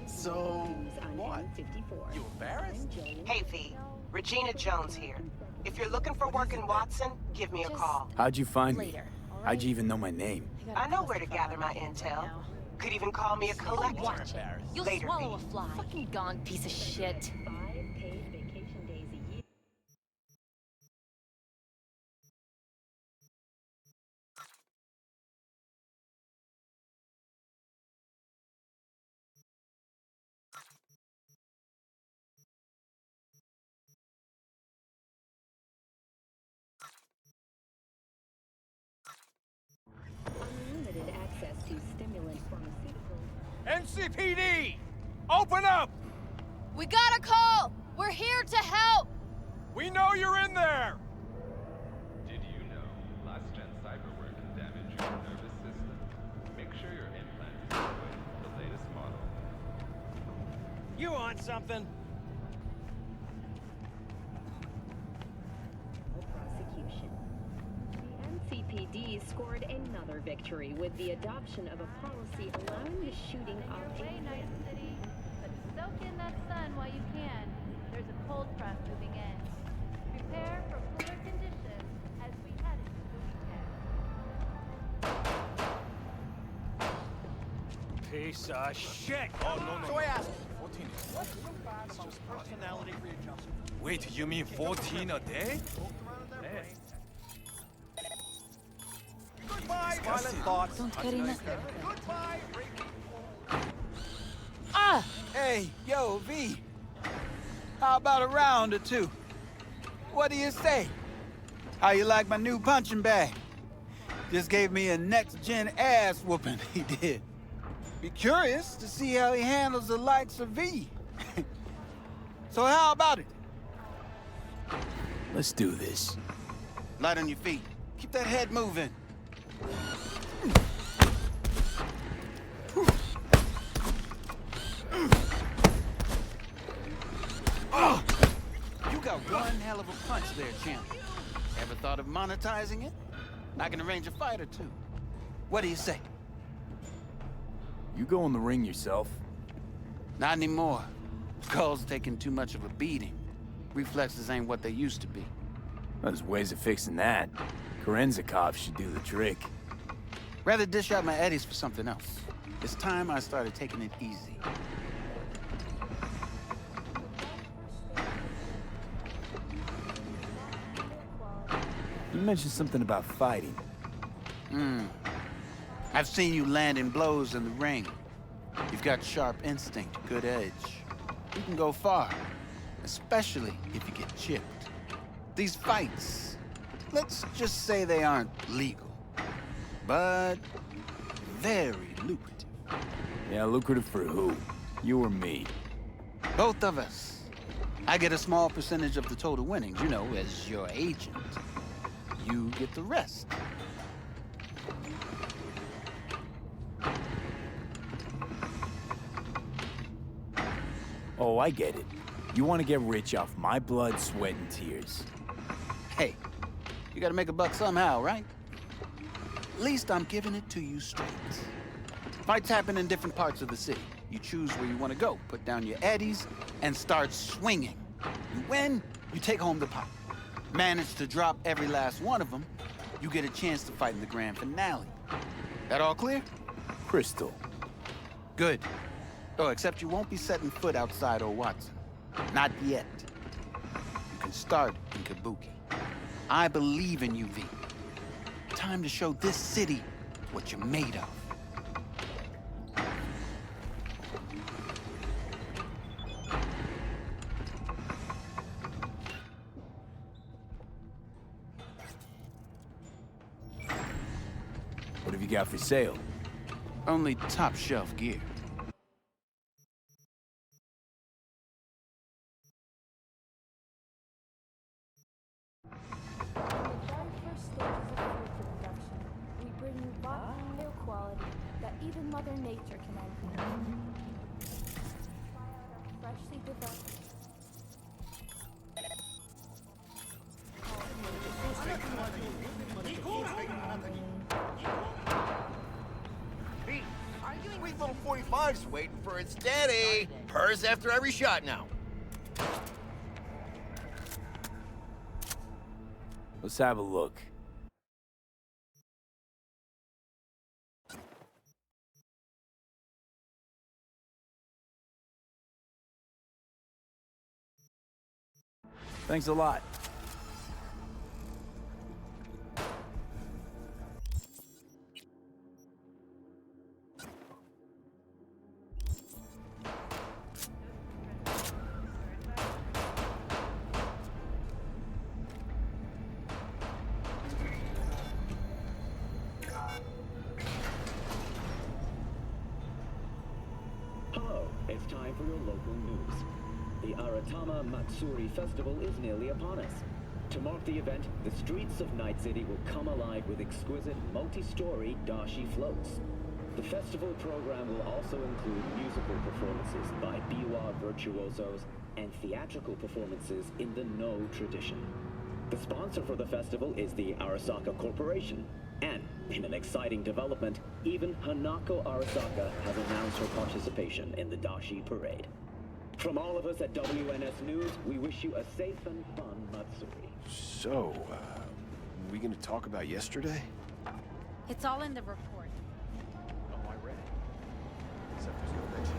So, what? You embarrassed? Hey, V. Regina Jones here. If you're looking for work in Watson, give me a call. How'd you find me? How'd you even know my name? I know where to gather my intel. Could even call me a collector. Watch it. You'll Later, swallow V. a fly. Fucking gone, piece of shit. Unlimited access to stimulant pharmaceuticals. NCPD! Open up! We got a call! We're here to help! We know you're in there! Did you know last-gen cyberware can damage your nervous system? Make sure your implant is equipped with the latest model. You want something? Prosecution. The NCPD scored another victory with the adoption of a policy allowing the shooting of Night City, but soak in that sun while you can. There's a cold front moving in. Prepare for cooler conditions as we head into the weekend. Piece of shit! Oh, no. So I asked, 14 what do you find about personality readjustment? Wait, you mean 14 a day? Goodbye, violent thoughts. Don't get enough. Goodbye, Ah! Hey, yo, V. How about a round or two? What do you say? How you like my new punching bag? Just gave me a next-gen ass whooping, he did. Be curious to see how he handles the likes of V. So how about it? Let's do this. Light on your feet. Keep that head moving. You got one hell of a punch there, champ. Ever thought of monetizing it? I can arrange a fight or two. What do you say? You go in the ring yourself? Not anymore. Skull's taking too much of a beating. Reflexes ain't what they used to be. There's ways of fixing that. Korenzikov should do the trick. Rather dish out my eddies for something else. It's time I started taking it easy. You mentioned something about fighting. I've seen you landing blows in the ring. You've got sharp instinct, good edge. You can go far, especially if you get chipped. These fights, let's just say they aren't legal, but very lucrative. Yeah, lucrative for who? You or me? Both of us. I get a small percentage of the total winnings, you know, as your agent. You get the rest. Oh, I get it. You want to get rich off my blood, sweat, and tears. Hey, you gotta make a buck somehow, right? At least I'm giving it to you straight. Fights happen in different parts of the city. You choose where you want to go, put down your eddies, and start swinging. You win, you take home the pot. Manage to drop every last one of them, you get a chance to fight in the grand finale. That all clear? Crystal. Good. Oh, except you won't be setting foot outside old Watson. Not yet. You can start in Kabuki. I believe in you, V. Time to show this city what you're made of. What have you got for sale? Only top shelf gear. We bring you higher quality that even Mother Nature can envy. Freshly developed. Sweet little 45's waiting for its daddy. Purrs after every shot now. Let's have a look. Thanks a lot. Hello, it's time for your local news. The Aratama Matsuri Festival is nearly upon us. To mark the event, the streets of Night City will come alive with exquisite multi-story dashi floats. The festival program will also include musical performances by biwa virtuosos and theatrical performances in the No tradition. The sponsor for the festival is the Arasaka Corporation. And, in an exciting development, even Hanako Arasaka has announced her participation in the Dashi Parade. From all of us at WNS News, we wish you a safe and fun Matsuri. So, we gonna talk about yesterday? It's all in the report. Oh, I read it. Except there's no mention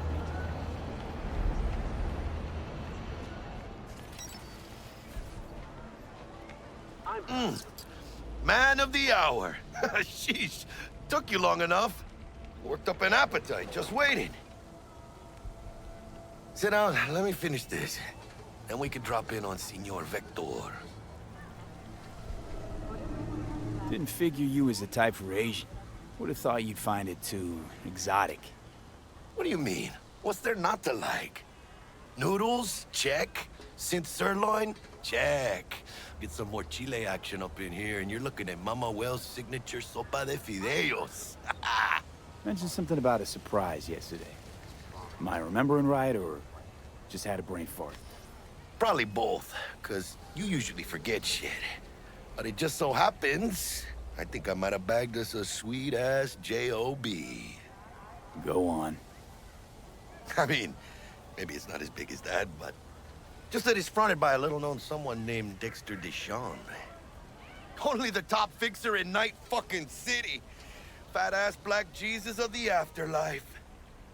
of Man of the hour. Sheesh. Took you long enough. Worked up an appetite, just waiting. Sit down, let me finish this. Then we can drop in on Senor Vector. Didn't figure you was the type for Asian. Would have thought you'd find it too exotic. What do you mean? What's there not to like? Noodles? Check. Synth sirloin? Check. Get some more Chile action up in here, and you're looking at Mama Wells' signature sopa de fideos. Mentioned something about a surprise yesterday. Am I remembering right, or just had a brain fart? Probably both, because you usually forget shit. But it just so happens, I think I might have bagged us a sweet-ass J.O.B. Go on. I mean, maybe it's not as big as that, but just that it's fronted by a little-known someone named Dexter Deshawn. Only the top fixer in Night fucking City. Fat-ass black Jesus of the afterlife.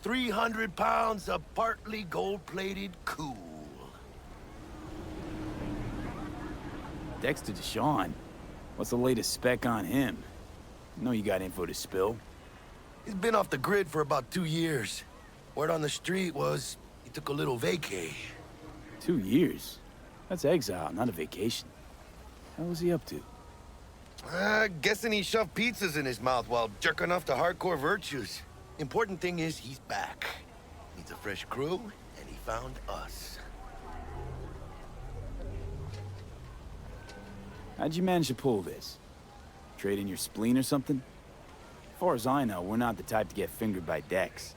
300 pounds of partly gold-plated cool. Dexter Deshawn? What's the latest spec on him? I know you got info to spill. He's been off the grid for about 2 years. Word on the street was he took a little vacay. 2 years? That's exile, not a vacation. How was he up to? Guessing he shoved pizzas in his mouth while jerking off to hardcore virtues. Important thing is he's back. Needs a fresh crew, and he found us. How'd you manage to pull this? Trade in your spleen or something? As far as I know, we're not the type to get fingered by Dex.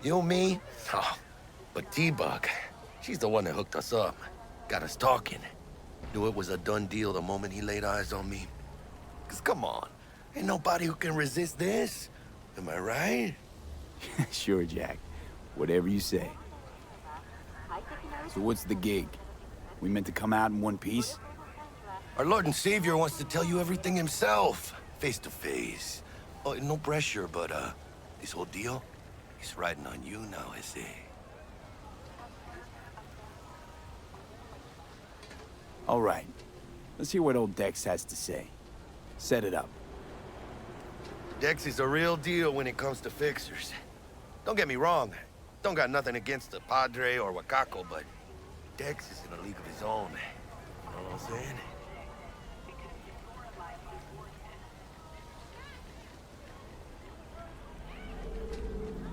You, me? Oh, but T-Bug, she's the one that hooked us up. Got us talking. Knew it was a done deal the moment he laid eyes on me. 'Cause come on, Ain't nobody who can resist this. Am I right? Sure, Jack. Whatever you say. So what's the gig? We meant to come out in one piece? Our Lord and Savior wants to tell you everything himself, face to face. Oh, no pressure, but this whole deal, he's riding on you now, is he? All right. Let's hear what old Dex has to say. Set it up. Dex is a real deal when it comes to fixers. Don't get me wrong. Don't got nothing against the Padre or Wakako, but Dex is in a league of his own. You know what I'm saying?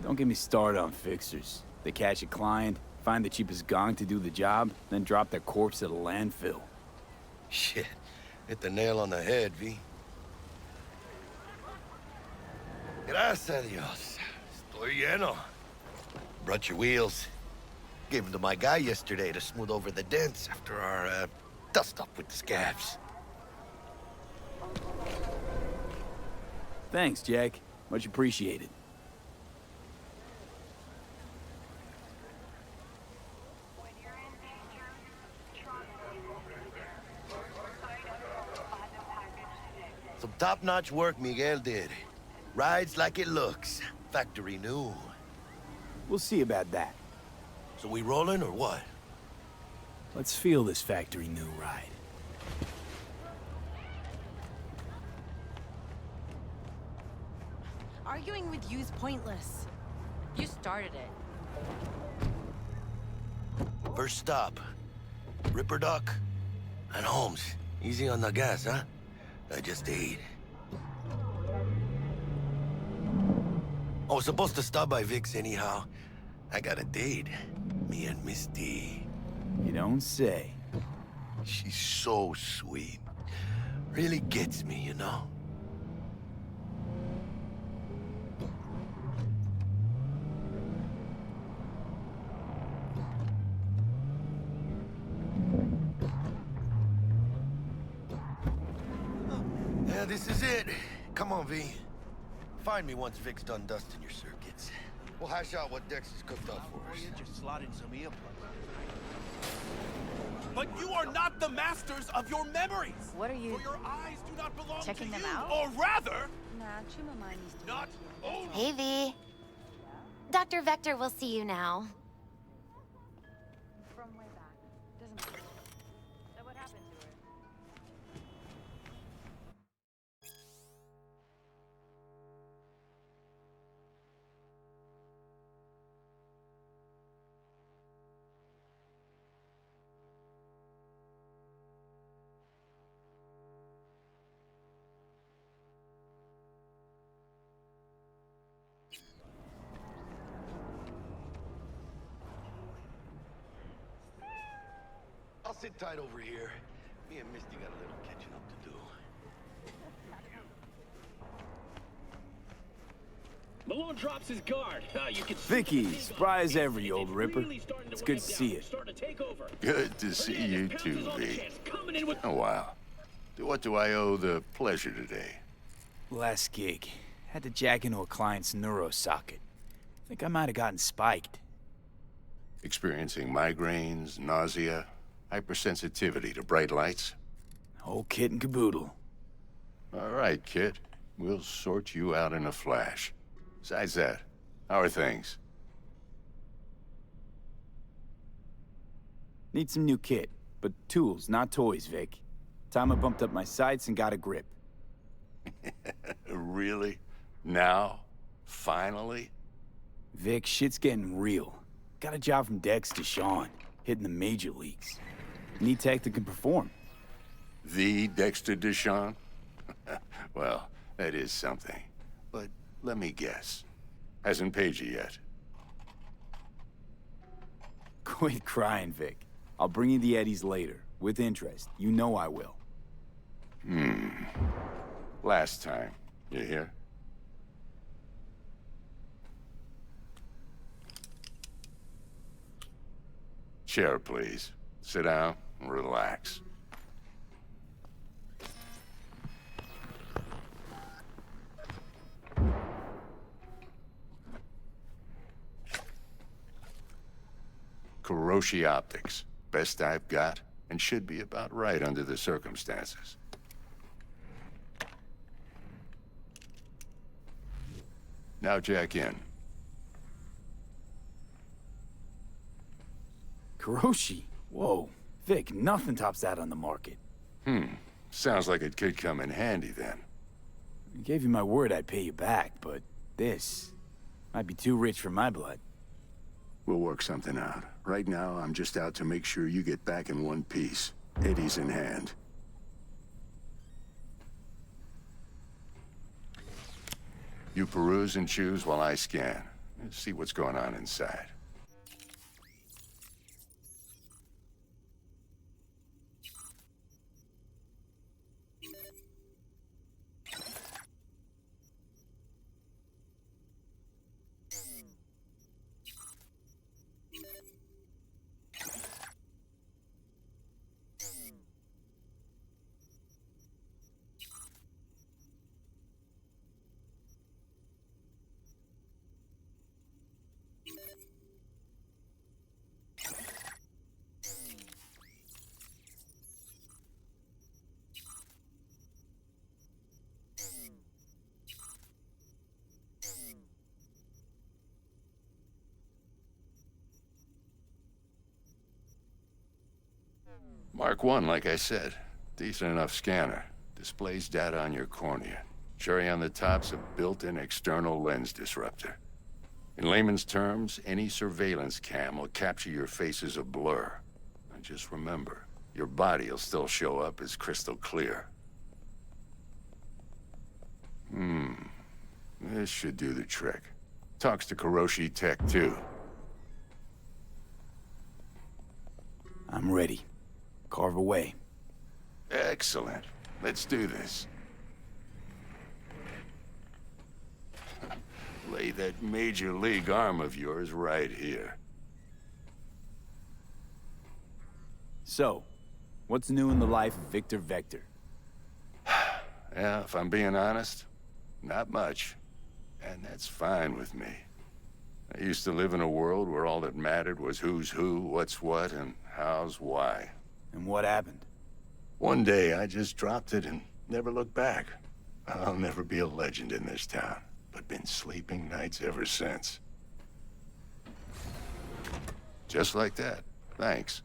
Don't get me started on fixers. They catch a client, find the cheapest gong to do the job, then drop their corpse at a landfill. Shit. Hit the nail on the head, V. Gracias a Dios. Estoy lleno. Brought your wheels. Gave them to my guy yesterday to smooth over the dents after our, dust-up with the scabs. Thanks, Jack. Much appreciated. Some top-notch work Miguel did. Rides like it looks. Factory new. We'll see about that. So we rolling or what? Let's feel this factory new ride. Arguing with you's pointless. You started it. First stop. Ripper Duck and Holmes. Easy on the gas, huh? I just ate. I was supposed to stop by Vic's anyhow. I got a date. Me and Miss D. You don't say. She's so sweet. Really gets me, you know? Yeah, this is it. Come on, V. Find me once Vic's done dusting your circuits. We'll hash out what Dex has cooked up for us. Just slotting some earplugs. But you are not the masters of your memories. What are you? For your eyes do not belong checking to them you. out? Or rather, Not only. Hey, V. Dr. Vector will see you now. From way back. Doesn't matter. So what happened to her? I'll sit tight over here. Me and Misty got a little catching up to do. Malone drops his guard. You can Vicky, spry as ever, you old ripper. It's good to see you. Good to see you too, V. Oh, wow. What do I owe the pleasure today? Last gig. Had to jack into a client's neuro socket. Think I might have gotten spiked. Experiencing migraines, nausea, hypersensitivity to bright lights? Whole kit and caboodle. All right, kid. We'll sort you out in a flash. Besides that, how are things? Need some new kit, but tools, not toys, Vic. Time I bumped up my sights and got a grip. Really? Now? Finally? Vic, shit's getting real. Got a job from Dex to Sean, hitting the major leagues. Need tech that can perform. The Dexter Deshawn? Well, that is something. But let me guess. Hasn't paid you yet. Quit crying, Vic. I'll bring you the eddies later, with interest. You know I will. Last time. You hear? Chair, please. Sit down and relax. Kuroshi Optics. Best I've got, and should be about right under the circumstances. Now jack in. Kuroshi? Whoa. Vic, nothing tops that on the market. Sounds like it could come in handy then. I gave you my word I'd pay you back, but this might be too rich for my blood. We'll work something out. Right now, I'm just out to make sure you get back in one piece. Eddie's in hand. You peruse and choose while I scan. See what's going on inside. Mark 1, like I said. Decent enough scanner. Displays data on your cornea. Cherry on the top's a built-in external lens disruptor. In layman's terms, any surveillance cam will capture your face as a blur. And just remember, your body will still show up as crystal clear. This should do the trick. Talks to Kuroshi Tech, too. I'm ready. Carve away. Excellent. Let's do this. Lay that major league arm of yours right here. So, what's new in the life of Victor Vector? Yeah, if I'm being honest, not much. And that's fine with me. I used to live in a world where all that mattered was who's who, what's what, and how's why. And what happened? One day, I just dropped it and never looked back. I'll never be a legend in this town, but been sleeping nights ever since. Just like that. Thanks.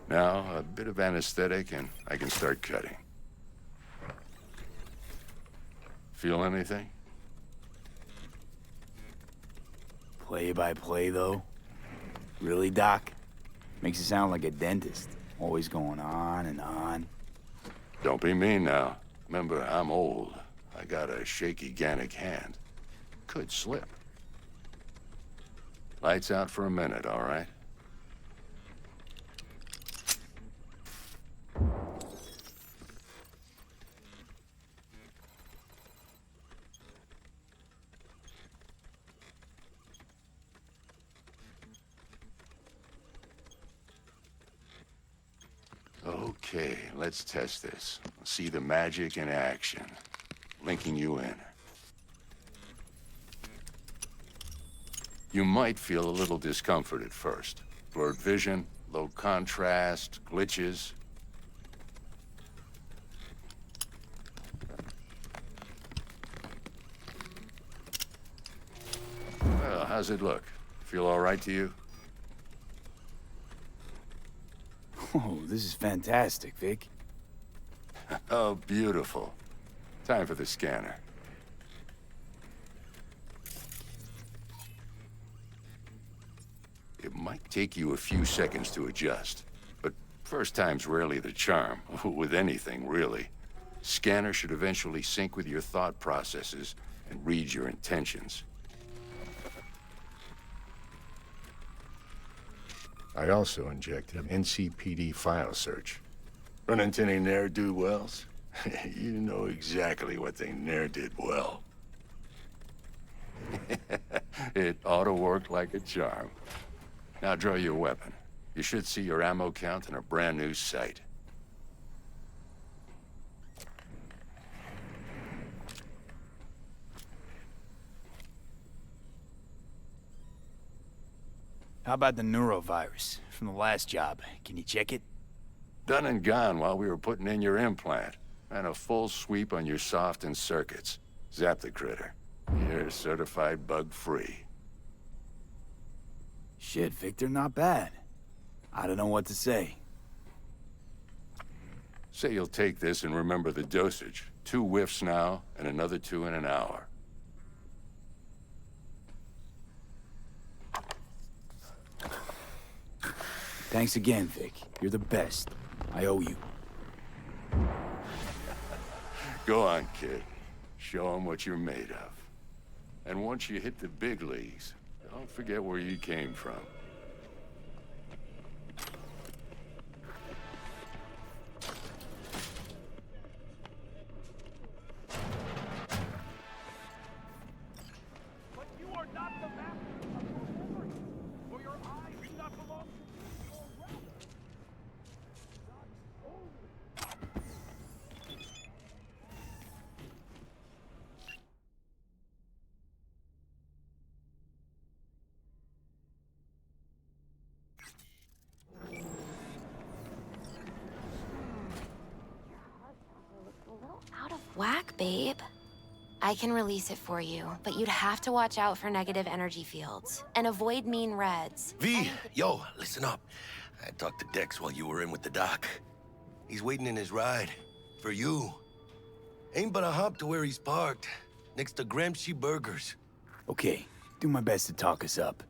Now, a bit of anesthetic and I can start cutting. Feel anything? Play by play, though? Really, Doc? Makes you sound like a dentist. Always going on and on. Don't be mean now. Remember, I'm old. I got a shaky Ganic hand. Could slip. Lights out for a minute, all right? Okay, let's test this. See the magic in action. Linking you in. You might feel a little discomfort at first. Blurred vision, low contrast, glitches. Well, how's it look? Feel all right to you? Oh, this is fantastic, Vic. Oh, beautiful. Time for the scanner. It might take you a few seconds to adjust, but first time's rarely the charm, with anything, really. Scanner should eventually sync with your thought processes and read your intentions. I also injected an NCPD file search. Run into any ne'er-do-wells? You know exactly what they ne'er did well. It ought to work like a charm. Now draw your weapon. You should see your ammo count in a brand new sight. How about the neurovirus from the last job? Can you check it? Done and gone while we were putting in your implant. And a full sweep on your soft and circuits. Zap the critter. You're certified bug-free. Shit, Victor, not bad. I don't know what to say. Say you'll take this and remember the dosage. 2 whiffs now, and another 2 in an hour. Thanks again, Vic. You're the best. I owe you. Go on, kid. Show 'em what you're made of. And once you hit the big leagues, don't forget where you came from. Out of whack, babe. I can release it for you, but you'd have to watch out for negative energy fields and avoid mean reds. V, yo, listen up. I talked to Dex while you were in with the doc. He's waiting in his ride. For you. Ain't but a hop to where he's parked. Next to Gramsci Burgers. Okay, do my best to talk us up.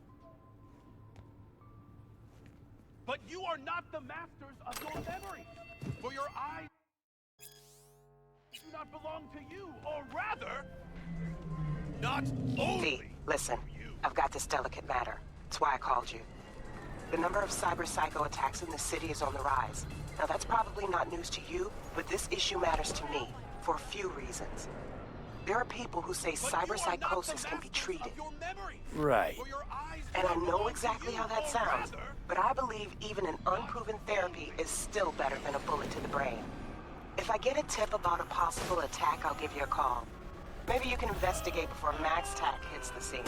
But you are not the masters of your memory. For your eyes do not belong to you, or rather, not only. V, listen. I've got this delicate matter. That's why I called you. The number of cyber-psycho attacks in the city is on the rise. Now that's probably not news to you, but this issue matters to me for a few reasons. There are people who say cyber-psychosis can be treated. Right. And I know exactly how that sounds, but I believe even an unproven therapy is still better than a bullet to the brain. If I get a tip about a possible attack, I'll give you a call. Maybe you can investigate before MaxTac hits the scene.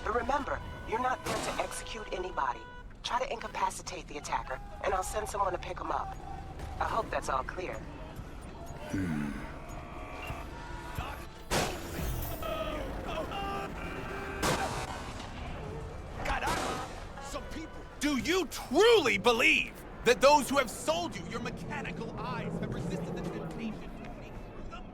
But remember, you're not there to execute anybody. Try to incapacitate the attacker, and I'll send someone to pick him up. I hope that's all clear. Some people. Do you truly believe that those who have sold you your mechanical eyes have resisted the temptation to see through them?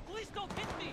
Please don't hit me!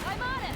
I'm on it!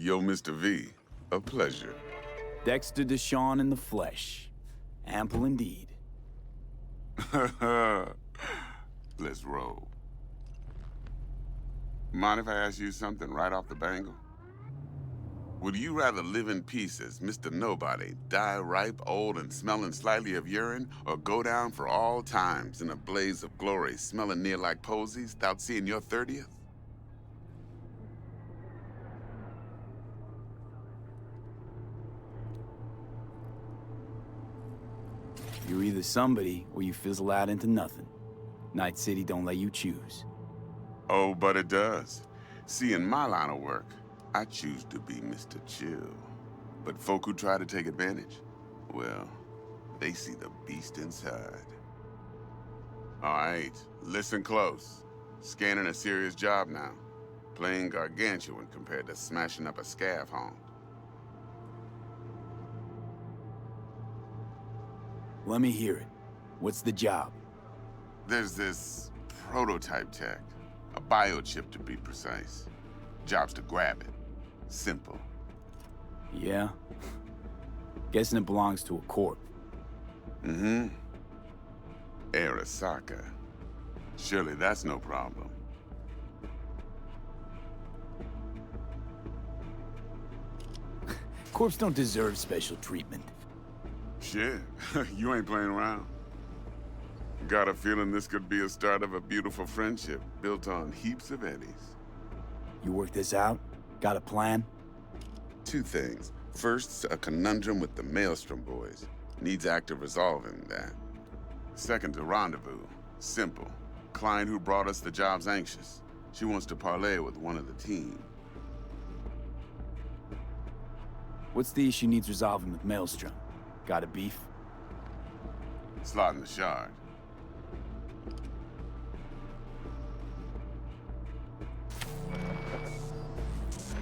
Yo, Mr. V, a pleasure. Dexter Deshawn in the flesh. Ample indeed. Let's roll. Mind if I ask you something right off the bangle? Would you rather live in peace as Mr. Nobody, die ripe, old, and smelling slightly of urine, or go down for all times in a blaze of glory, smelling near like posies, without seeing your 30th? You're either somebody, or you fizzle out into nothing. Night City don't let you choose. Oh, but it does. See, in my line of work, I choose to be Mr. Chill. But folk who try to take advantage, well, they see the beast inside. All right, listen close. Scanning a serious job now. Playing gargantuan compared to smashing up a scav haunt. Let me hear it. What's the job? There's this prototype tech. A biochip, to be precise. Job's to grab it. Simple. Yeah? Guessing it belongs to a corp. Mm-hmm. Arasaka. Surely that's no problem. Corps don't deserve special treatment. Shit, you ain't playing around. Got a feeling this could be a start of a beautiful friendship built on heaps of eddies. You work this out? Got a plan? Two things. First, a conundrum with the Maelstrom boys. Needs active resolving that. Second, a rendezvous. Simple. Client who brought us the job's anxious. She wants to parlay with one of the team. What's the issue needs resolving with Maelstrom? Got a beef? Slotting the shard.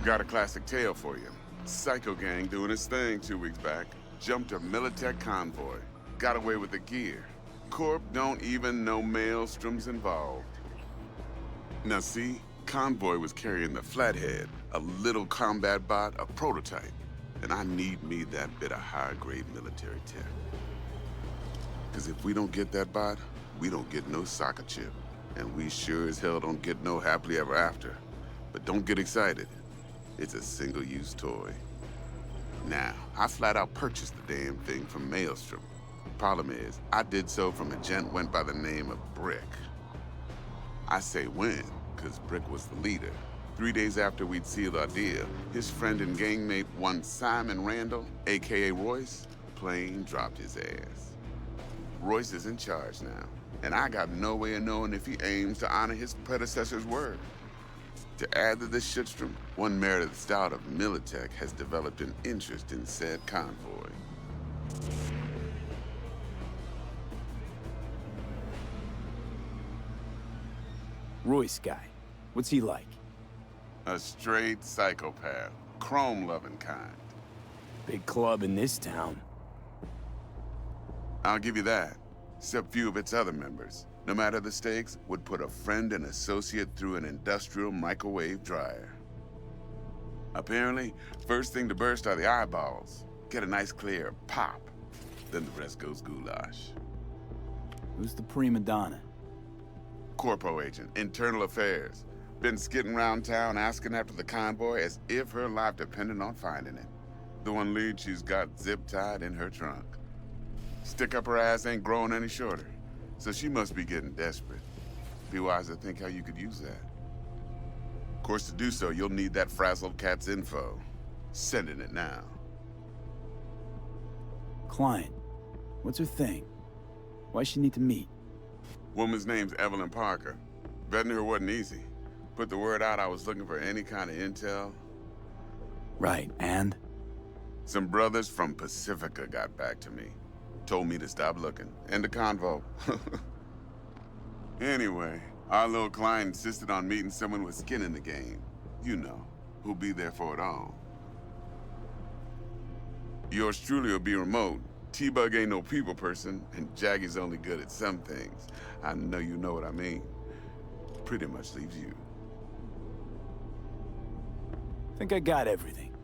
Got a classic tale for you. Psycho gang doing its thing 2 weeks back. Jumped a Militech convoy. Got away with the gear. Corp don't even know Maelstrom's involved. Now see, convoy was carrying the Flathead, a little combat bot, a prototype. And I need me that bit of high-grade military tech. Because if we don't get that bot, we don't get no soccer chip. And we sure as hell don't get no happily ever after. But don't get excited. It's a single-use toy. Now, I flat out purchased the damn thing from Maelstrom. Problem is, I did so from a gent went by the name of Brick. I say when, because Brick was the leader. 3 days after we'd sealed our deal, his friend and gangmate, one Simon Randall, a.k.a. Royce, plain dropped his ass. Royce is in charge now, and I got no way of knowing if he aims to honor his predecessor's word. To add to this shitstorm, one Meredith Stout of Militech has developed an interest in said convoy. Royce guy. What's he like? A straight psychopath. Chrome-loving kind. Big club in this town. I'll give you that. Except few of its other members, no matter the stakes, would put a friend and associate through an industrial microwave dryer. Apparently, first thing to burst are the eyeballs. Get a nice clear pop. Then the rest goes goulash. Who's the prima donna? Corpo agent, internal affairs. Been skidding around town asking after the convoy as if her life depended on finding it. The one lead she's got zip-tied in her trunk. Stick up her ass ain't growing any shorter, so she must be getting desperate. Be wise to think how you could use that. Of course, to do so, you'll need that frazzled cat's info. Sending it now. Client. What's her thing? Why she need to meet? Woman's name's Evelyn Parker. Vetting her wasn't easy. Put the word out I was looking for any kind of intel. Right, and? Some brothers from Pacifica got back to me. Told me to stop looking. End of convo. Anyway, our little client insisted on meeting someone with skin in the game. You know, who'll be there for it all. Yours truly will be remote. T-Bug ain't no people person, and Jaggy's only good at some things. I know you know what I mean. Pretty much leaves you. Think I got everything.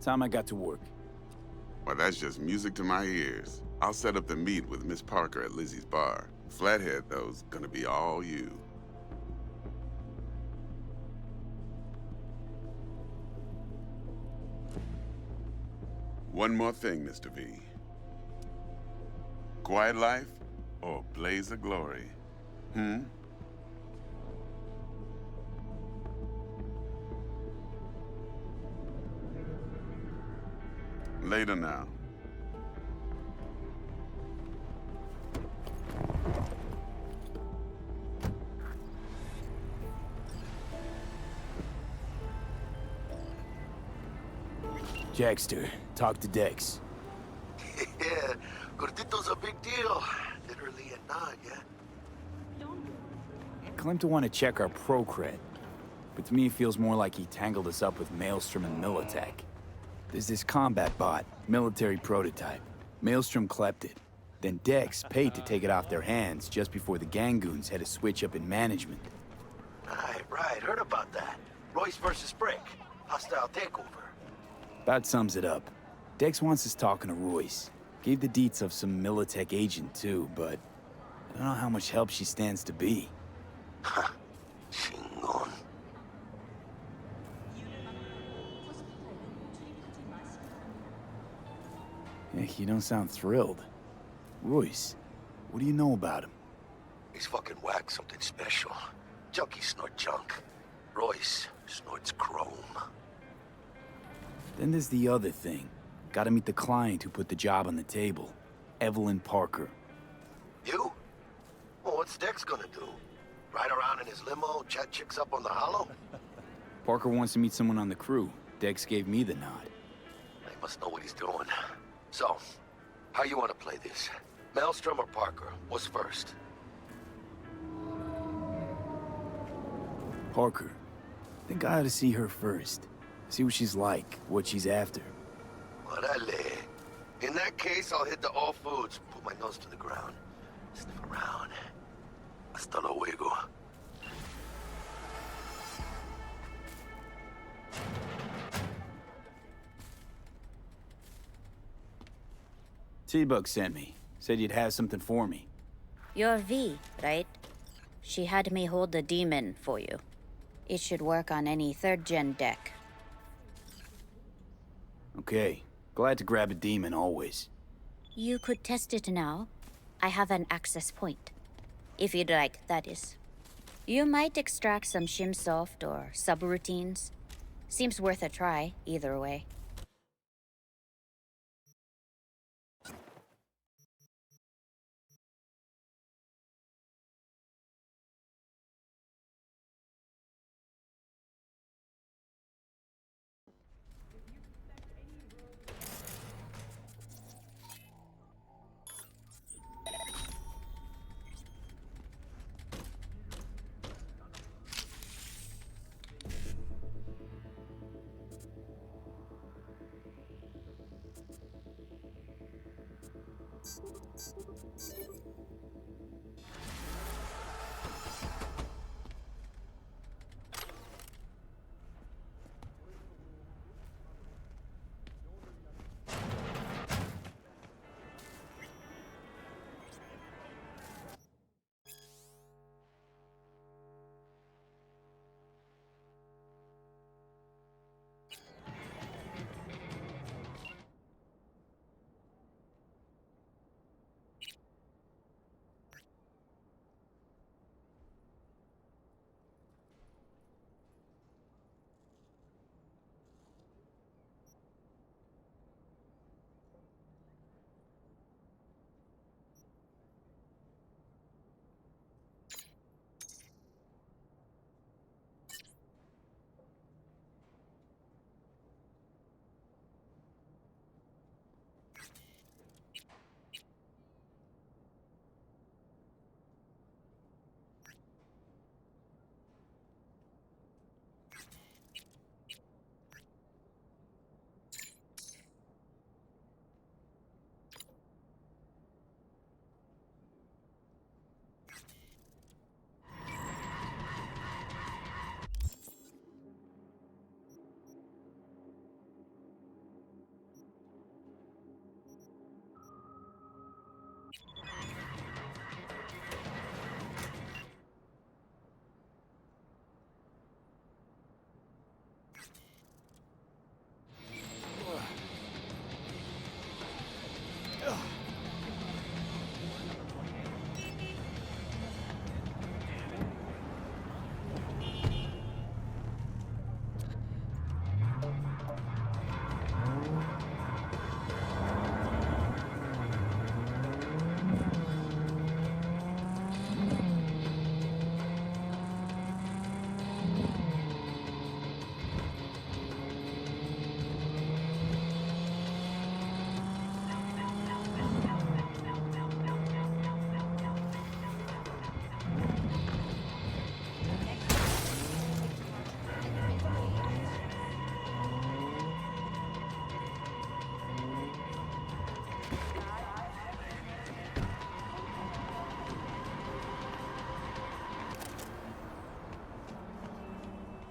Time I got to work. Well, that's just music to my ears. I'll set up the meet with Miss Parker at Lizzie's bar. Flathead, though's gonna be all you. One more thing, Mr. V. Quiet life or blaze of glory? Hmm? Later now. Jackster, talk to Dex. Yeah, Gordito's a big deal. Literally and not, yeah? Claimed to want to check our pro cred, but to me it feels more like he tangled us up with Maelstrom and Militech. There's this combat bot, military prototype. Maelstrom clept it. Then Dex paid to take it off their hands just before the Gangoons had a switch up in management. Right, heard about that. Royce versus Brick. Hostile takeover. About sums it up. Dex wants us talking to Royce. Gave the deets of some Militech agent too, but I don't know how much help she stands to be. Chingon. Yeah, you don't sound thrilled. Royce, what do you know about him? He's fucking whack something special. Junkies snort junk. Royce snorts chrome. Then there's the other thing. Gotta meet the client who put the job on the table. Evelyn Parker. You? Well, what's Dex gonna do? Ride around in his limo, chat chicks up on the hollow? Parker wants to meet someone on the crew. Dex gave me the nod. He must know what he's doing. So, how you want to play this? Maelstrom or Parker? What's first? Parker. Think I ought to see her first. See what she's like, what she's after. Orale. In that case, I'll hit the all foods, put my nose to the ground, sniff around. Hasta luego. T-Bug sent me. Said you'd have something for me. You're V, right? She had me hold the demon for you. It should work on any 3rd-gen deck. Okay. Glad to grab a demon always. You could test it now. I have an access point. If you'd like, that is. You might extract some shimsoft or subroutines. Seems worth a try, either way.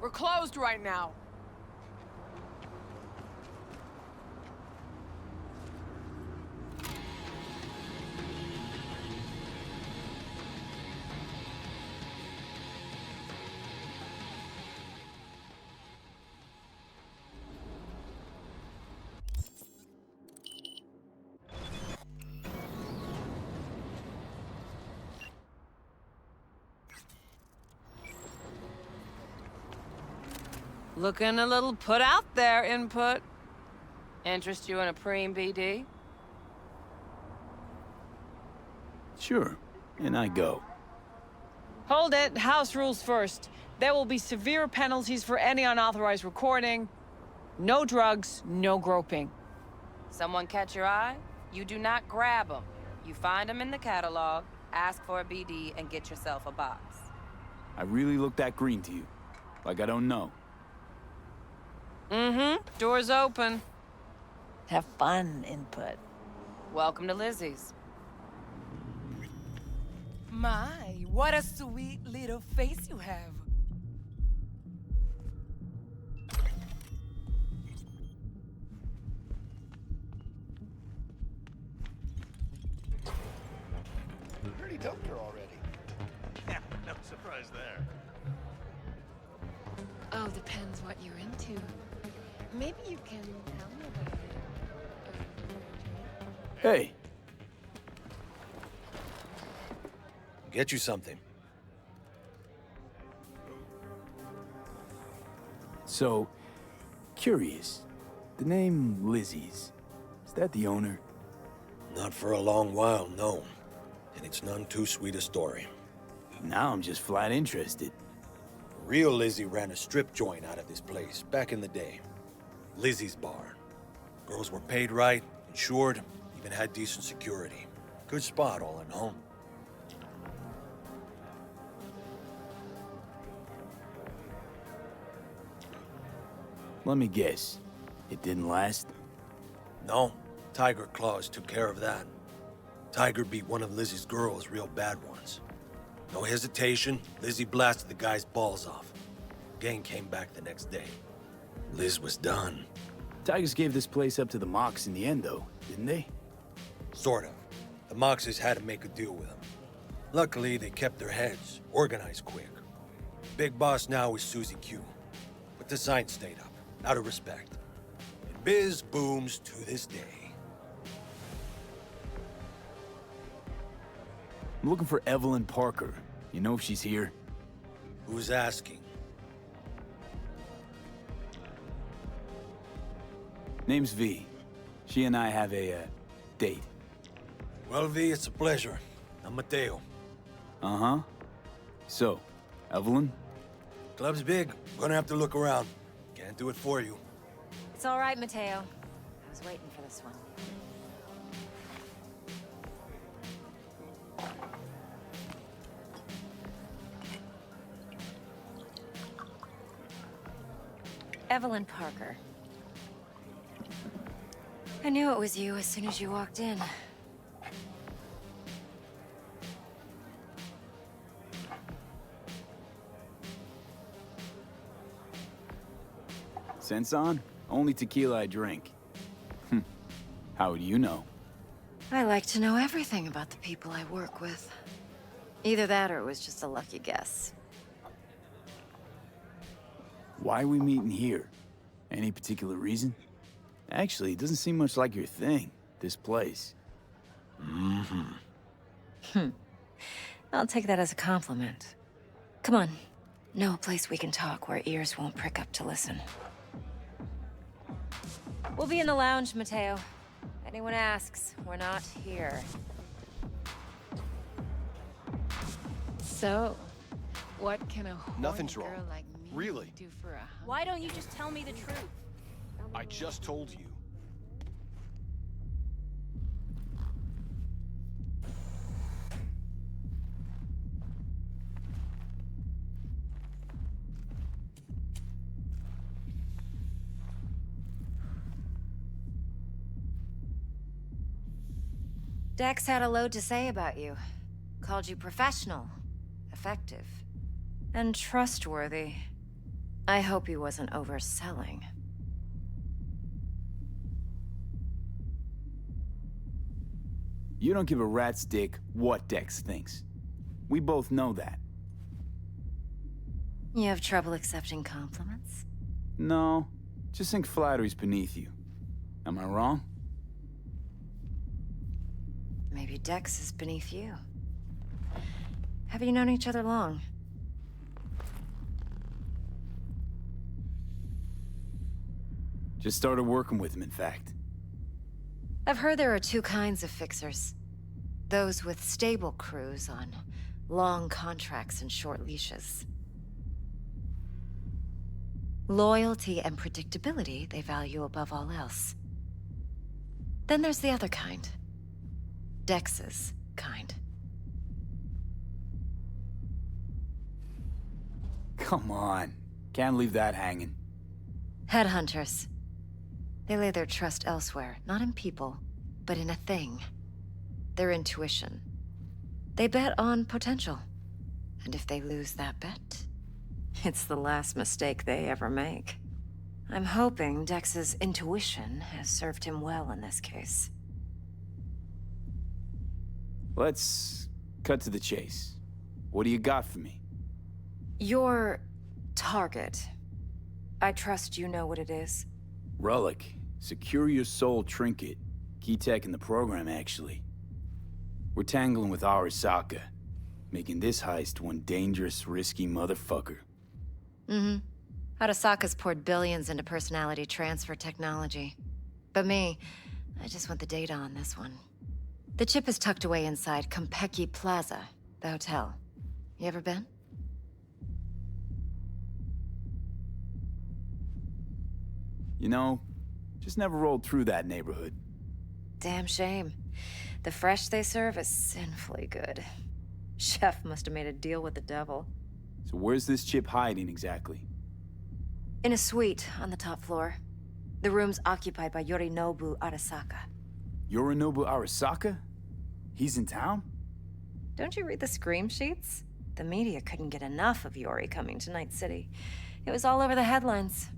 We're closed right now. Looking a little put out there, Input. Interest you in a preem BD? Sure, and I go. Hold it. House rules first. There will be severe penalties for any unauthorized recording. No drugs, no groping. Someone catch your eye? You do not grab them. You find them in the catalog, ask for a BD, and get yourself a box. I really look that green to you? Like I don't know. Mm-hmm. Door's open. Have fun, Input. Welcome to Lizzie's. My, what a sweet little face you have. Pretty dumped her already. Yeah, no surprise there. Oh, depends what you're into. Maybe you can tell me about it. Hey. Get you something. So, curious. The name Lizzie's, is that the owner? Not for a long while, no. And it's none too sweet a story. Now I'm just flat interested. Real Lizzie ran a strip joint out of this place back in the day. Lizzie's Bar. Girls were paid right, insured, even had decent security. Good spot, all in all. Let me guess. It didn't last? No. Tiger Claws took care of that. Tiger beat one of Lizzie's girls real bad once. No hesitation, Lizzie blasted the guy's balls off. Gang came back the next day. Liz was done. Tigers gave this place up to the Mox in the end, though, didn't they? Sort of. The Moxes had to make a deal with them. Luckily, they kept their heads, organized quick. Big boss now is Susie Q. But the sign stayed up, out of respect. And biz booms to this day. I'm looking for Evelyn Parker. You know if she's here? Who's asking? Name's V. She and I have a, date. Well, V, it's a pleasure. I'm Mateo. Uh-huh. So, Evelyn? Club's big. Gonna have to look around. Can't do it for you. It's all right, Mateo. I was waiting for this one. Evelyn Parker. I knew it was you as soon as you walked in. Sense on? Only tequila I drink. How do you know? I like to know everything about the people I work with. Either that or it was just a lucky guess. Why are we meeting here? Any particular reason? Actually, it doesn't seem much like your thing, this place. I'll take that as a compliment. Come on. Know a place we can talk where ears won't prick up to listen. We'll be in the lounge, Mateo. If anyone asks, we're not here. So, what can a horny Nothing's wrong. girl like me Really? do for a Why don't you just tell me the truth? I just told you. Dex had a load to say about you. Called you professional, effective, and trustworthy. I hope he wasn't overselling. You don't give a rat's dick what Dex thinks. We both know that. You have trouble accepting compliments? No, just think flattery's beneath you. Am I wrong? Maybe Dex is beneath you. Have you known each other long? Just started working with him, in fact. I've heard there are two kinds of fixers. Those with stable crews on long contracts and short leashes. Loyalty and predictability they value above all else. Then there's the other kind. Dex's kind. Come on. Can't leave that hanging. Headhunters. They lay their trust elsewhere, not in people, but in a thing. Their intuition. They bet on potential. And if they lose that bet, it's the last mistake they ever make. I'm hoping Dex's intuition has served him well in this case. Let's cut to the chase. What do you got for me? Your target. I trust you know what it is. Relic. Secure your soul trinket. Key tech in the program, actually. We're tangling with Arasaka, making this heist one dangerous, risky motherfucker. Mm-hmm. Arasaka's poured billions into personality transfer technology. But me, I just want the data on this one. The chip is tucked away inside Konpeki Plaza, the hotel. You ever been? You know, just never rolled through that neighborhood. Damn shame. The fresh they serve is sinfully good. Chef must have made a deal with the devil. So where's this chip hiding exactly? In a suite on the top floor. The room's occupied by Yorinobu Arasaka. Yorinobu Arasaka? He's in town? Don't you read the scream sheets? The media couldn't get enough of Yori coming to Night City. It was all over the headlines.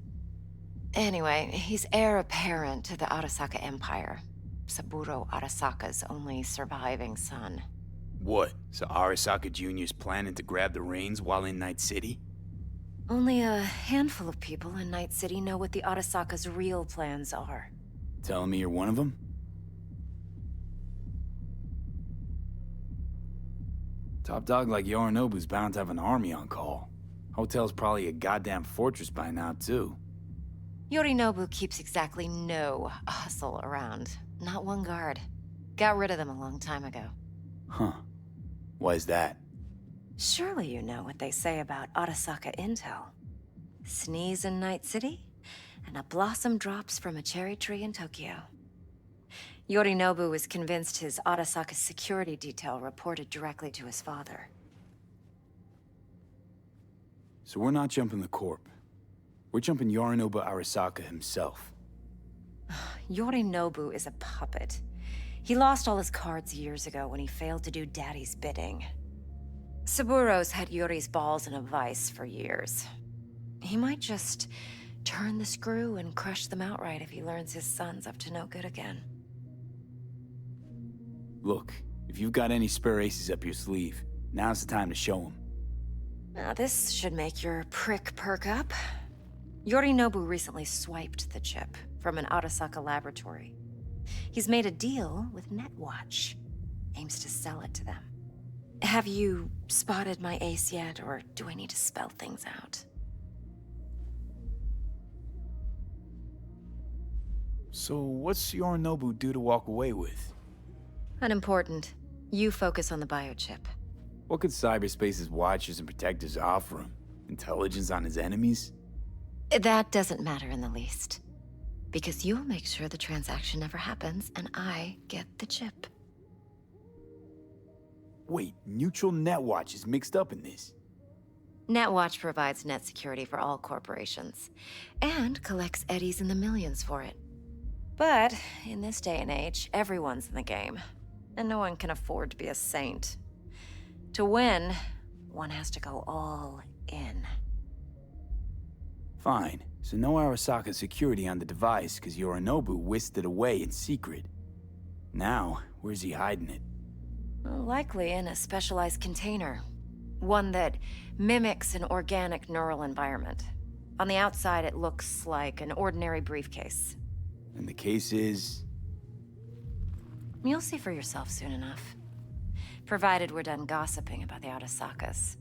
Anyway, he's heir apparent to the Arasaka Empire. Saburo Arasaka's only surviving son. What? So Arasaka Jr.'s planning to grab the reins while in Night City? Only a handful of people in Night City know what the Arasaka's real plans are. Telling me you're one of them? Top dog like Yorinobu's bound to have an army on call. Hotel's probably a goddamn fortress by now, too. Yorinobu keeps exactly no hustle around. Not one guard. Got rid of them a long time ago. Huh. Why is that? Surely you know what they say about Arasaka intel. Sneeze in Night City, and a blossom drops from a cherry tree in Tokyo. Yorinobu was convinced his Arasaka security detail reported directly to his father. So we're not jumping the Corp. We're jumping Yorinobu Arasaka himself. Yorinobu is a puppet. He lost all his cards years ago when he failed to do Daddy's bidding. Saburo's had Yori's balls in a vice for years. He might just turn the screw and crush them outright if he learns his son's up to no good again. Look, if you've got any spare aces up your sleeve, now's the time to show them. Now this should make your prick perk up. Yorinobu recently swiped the chip from an Arasaka laboratory. He's made a deal with Netwatch. Aims to sell it to them. Have you spotted my ace yet, or do I need to spell things out? So what's Yorinobu due to walk away with? Unimportant. You focus on the biochip. What could cyberspace's watchers and protectors offer him? Intelligence on his enemies? That doesn't matter in the least. Because you'll make sure the transaction never happens, and I get the chip. Wait, neutral Netwatch is mixed up in this. Netwatch provides net security for all corporations, and collects eddies in the millions for it. But in this day and age, everyone's in the game, and no one can afford to be a saint. To win, one has to go all in. Fine. So no Arasaka security on the device because Yorinobu whisked it away in secret. Now, where's he hiding it? Well, likely in a specialized container. One that mimics an organic neural environment. On the outside, it looks like an ordinary briefcase. And the case is... You'll see for yourself soon enough. Provided we're done gossiping about the Arasakas.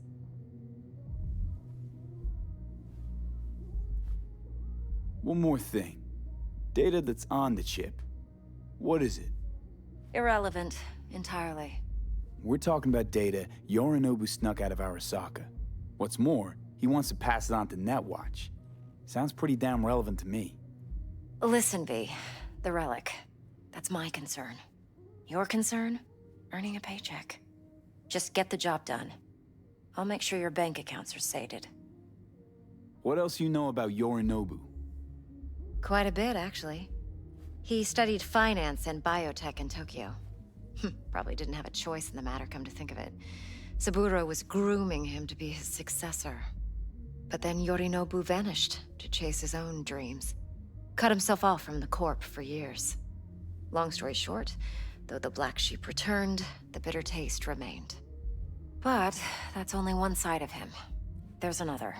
One more thing. Data that's on the chip. What is it? Irrelevant, entirely. We're talking about data Yorinobu snuck out of Arasaka. What's more, he wants to pass it on to Netwatch. Sounds pretty damn relevant to me. Listen, V. The relic. That's my concern. Your concern? Earning a paycheck. Just get the job done. I'll make sure your bank accounts are sated. What else you know about Yorinobu? Quite a bit, actually. He studied finance and biotech in Tokyo. Probably didn't have a choice in the matter, come to think of it. Saburo was grooming him to be his successor. But then Yorinobu vanished to chase his own dreams. Cut himself off from the Corp for years. Long story short, though the black sheep returned, the bitter taste remained. But that's only one side of him. There's another.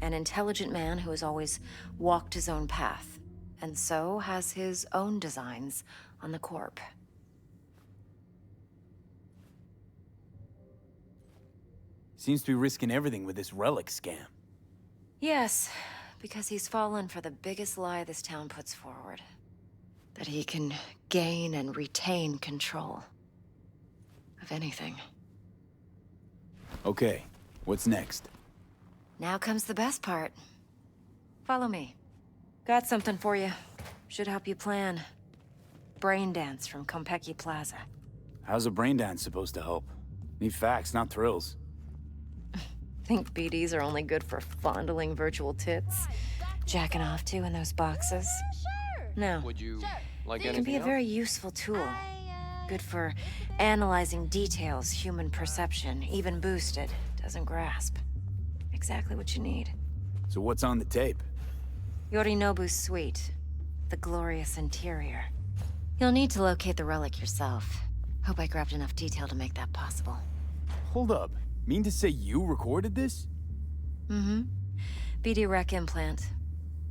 An intelligent man who has always walked his own path, and so has his own designs on the Corp. Seems to be risking everything with this relic scam. Yes, because he's fallen for the biggest lie this town puts forward. That he can gain and retain control of anything. Okay, what's next? Now comes the best part. Follow me. Got something for you. Should help you plan. Brain dance from Konpeki Plaza. How's a brain dance supposed to help? Need facts, not thrills. Think BDs are only good for fondling virtual tits? Jacking off to in those boxes? No. Would you like It anything can be a else? very useful tool. Good for analyzing details human perception, even boosted, doesn't grasp. Exactly what you need. So what's on the tape? Yorinobu's suite. The glorious interior. You'll need to locate the relic yourself. Hope I grabbed enough detail to make that possible. Hold up. Mean to say you recorded this? Mm-hmm. BD rec implant.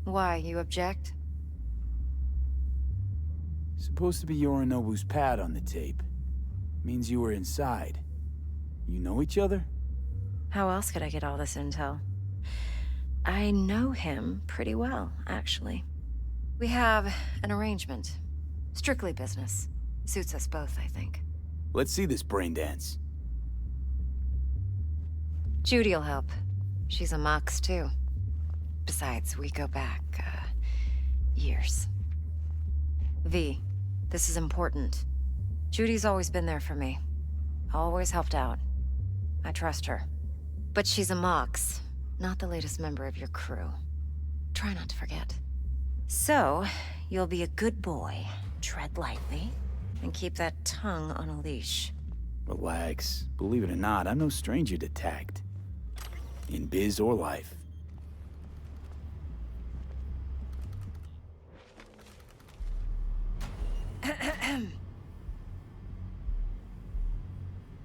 Why, you object? Supposed to be Yorinobu's pad on the tape. Means you were inside. You know each other? How else could I get all this intel? I know him pretty well, actually. We have an arrangement. Strictly business. Suits us both, I think. Let's see this brain dance. Judy'll help. She's a Mox, too. Besides, we go back, years. V, this is important. Judy's always been there for me. Always helped out. I trust her. But she's a Mox, not the latest member of your crew. Try not to forget. So, you'll be a good boy, tread lightly, and keep that tongue on a leash. Relax. Believe it or not, I'm no stranger to tact. In biz or life.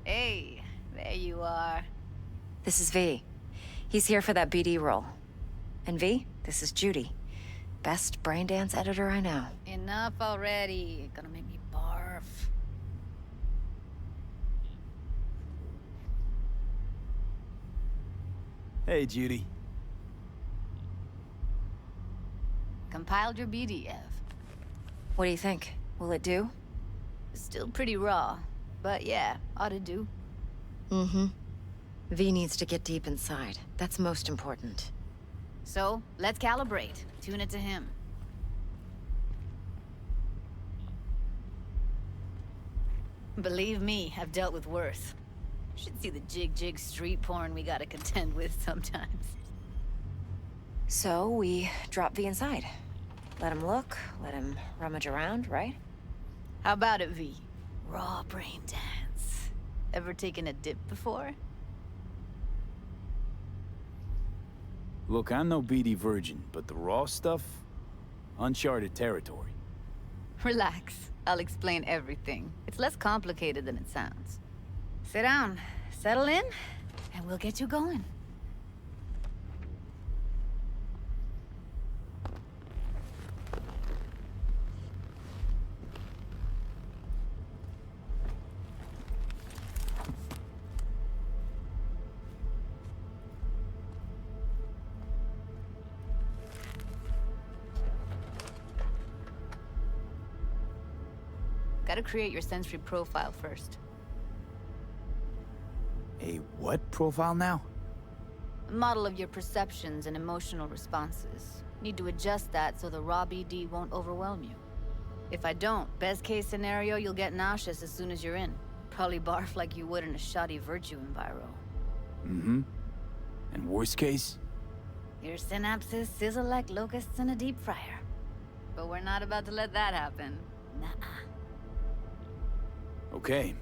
Hey, there you are. This is V. He's here for that BD role. And V, this is Judy. Best brain dance editor I know. Enough already. Gonna make me barf. Hey, Judy. Compiled your BDF. What do you think? Will it do? Still pretty raw, but yeah, ought to do. Mm-hmm. V needs to get deep inside. That's most important. So, let's calibrate. Tune it to him. Believe me, I've dealt with worse. Should see the jig street porn we gotta contend with sometimes. So, we drop V inside. Let him look, let him rummage around, right? How about it, V? Raw brain dance. Ever taken a dip before? Look, I'm no BD virgin, but the raw stuff? Uncharted territory. Relax. I'll explain everything. It's less complicated than it sounds. Sit down, settle in, and we'll get you going. Gotta create your sensory profile first. A what profile now? A model of your perceptions and emotional responses. Need to adjust that so the raw BD won't overwhelm you. If I don't, best case scenario, you'll get nauseous as soon as you're in. Probably barf like you would in a shoddy virtue enviro. Mm-hmm. And worst case? Your synapses sizzle like locusts in a deep fryer. But we're not about to let that happen. Nuh-uh. Okay.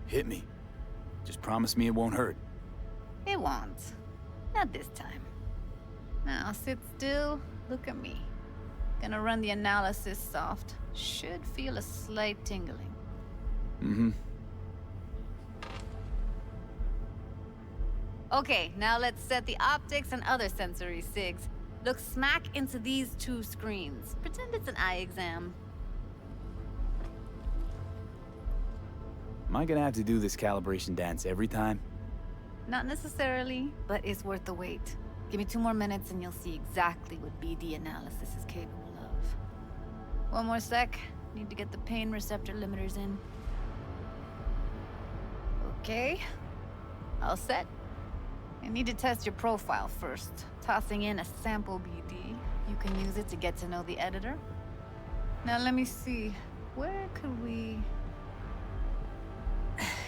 Hit me. Just promise me it won't hurt. It won't. Not this time. Now sit still, look at me. Gonna run the analysis soft. Should feel a slight tingling. Mm-hmm. Okay, now let's set the optics and other sensory sigs. Look smack into these two screens. Pretend it's an eye exam. Am I gonna have to do this calibration dance every time? Not necessarily, but it's worth the wait. Give me 2 more minutes and you'll see exactly what BD analysis is capable of. 1 more sec. Need to get the pain receptor limiters in. Okay. All set. I need to test your profile first. Tossing in a sample BD. You can use it to get to know the editor. Now let me see. Where could we...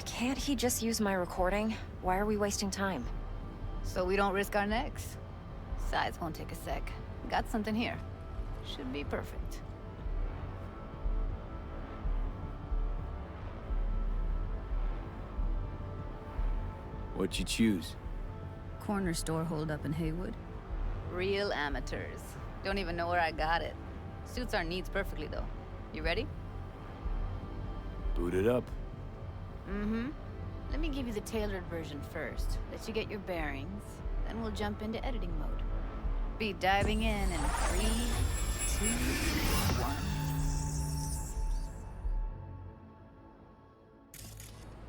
Can't he just use my recording? Why are we wasting time? So we don't risk our necks. Size won't take a sec. Got something here. Should be perfect. What'd you choose? Corner store holdup in Haywood. Real amateurs. Don't even know where I got it. Suits our needs perfectly though. You ready? Boot it up. Mm-hmm. Let me give you the tailored version first. Let you get your bearings. Then we'll jump into editing mode. Be diving in 3, 2, 1.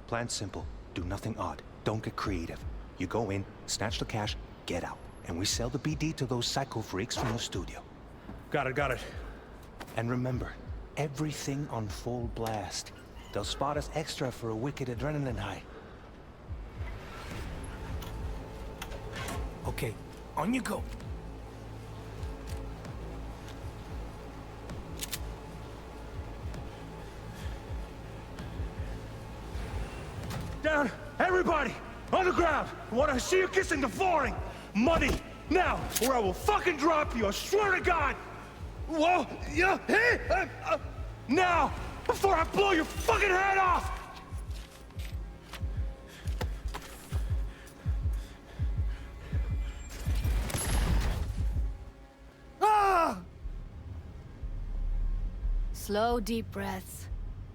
Plan simple. Do nothing odd. Don't get creative. You go in, snatch the cash, get out. And we sell the BD to those psycho freaks from the studio. Got it. And remember, everything on full blast. They'll spot us extra for a wicked adrenaline high. Okay, on you go. Down! Everybody! On the ground! I want to see you kissing the flooring! Money! Now! Or I will fucking drop you! I swear to God! Whoa! Yeah! Hey! Now! Before I blow your fucking head off! Ah! Slow, deep breaths.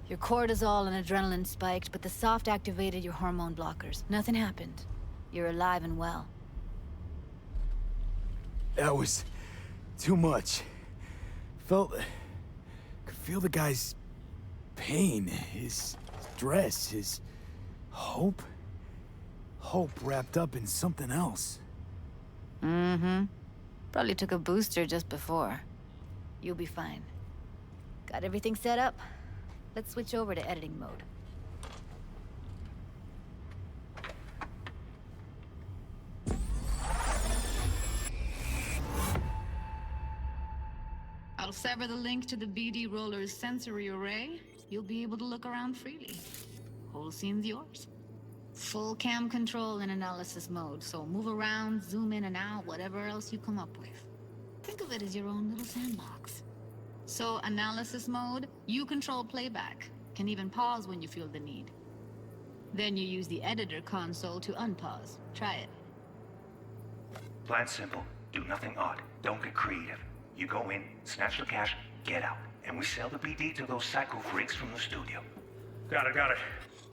Your cortisol and adrenaline spiked, but the soft activated your hormone blockers. Nothing happened. You're alive and well. That was too much. Could feel the guy's pain, his stress, his hope. Hope wrapped up in something else. Mm-hmm. Probably took a booster just before. You'll be fine. Got everything set up? Let's switch over to editing mode. I'll sever the link to the BD Roller's sensory array. You'll be able to look around freely. Whole scene's yours. Full cam control in analysis mode, so move around, zoom in and out, whatever else you come up with. Think of it as your own little sandbox. So analysis mode, you control playback. Can even pause when you feel the need. Then you use the editor console to unpause. Try it. Plan simple. Do nothing odd. Don't get creative. You go in, snatch the cash, get out. And we sell the BD to those psycho freaks from the studio. Got it.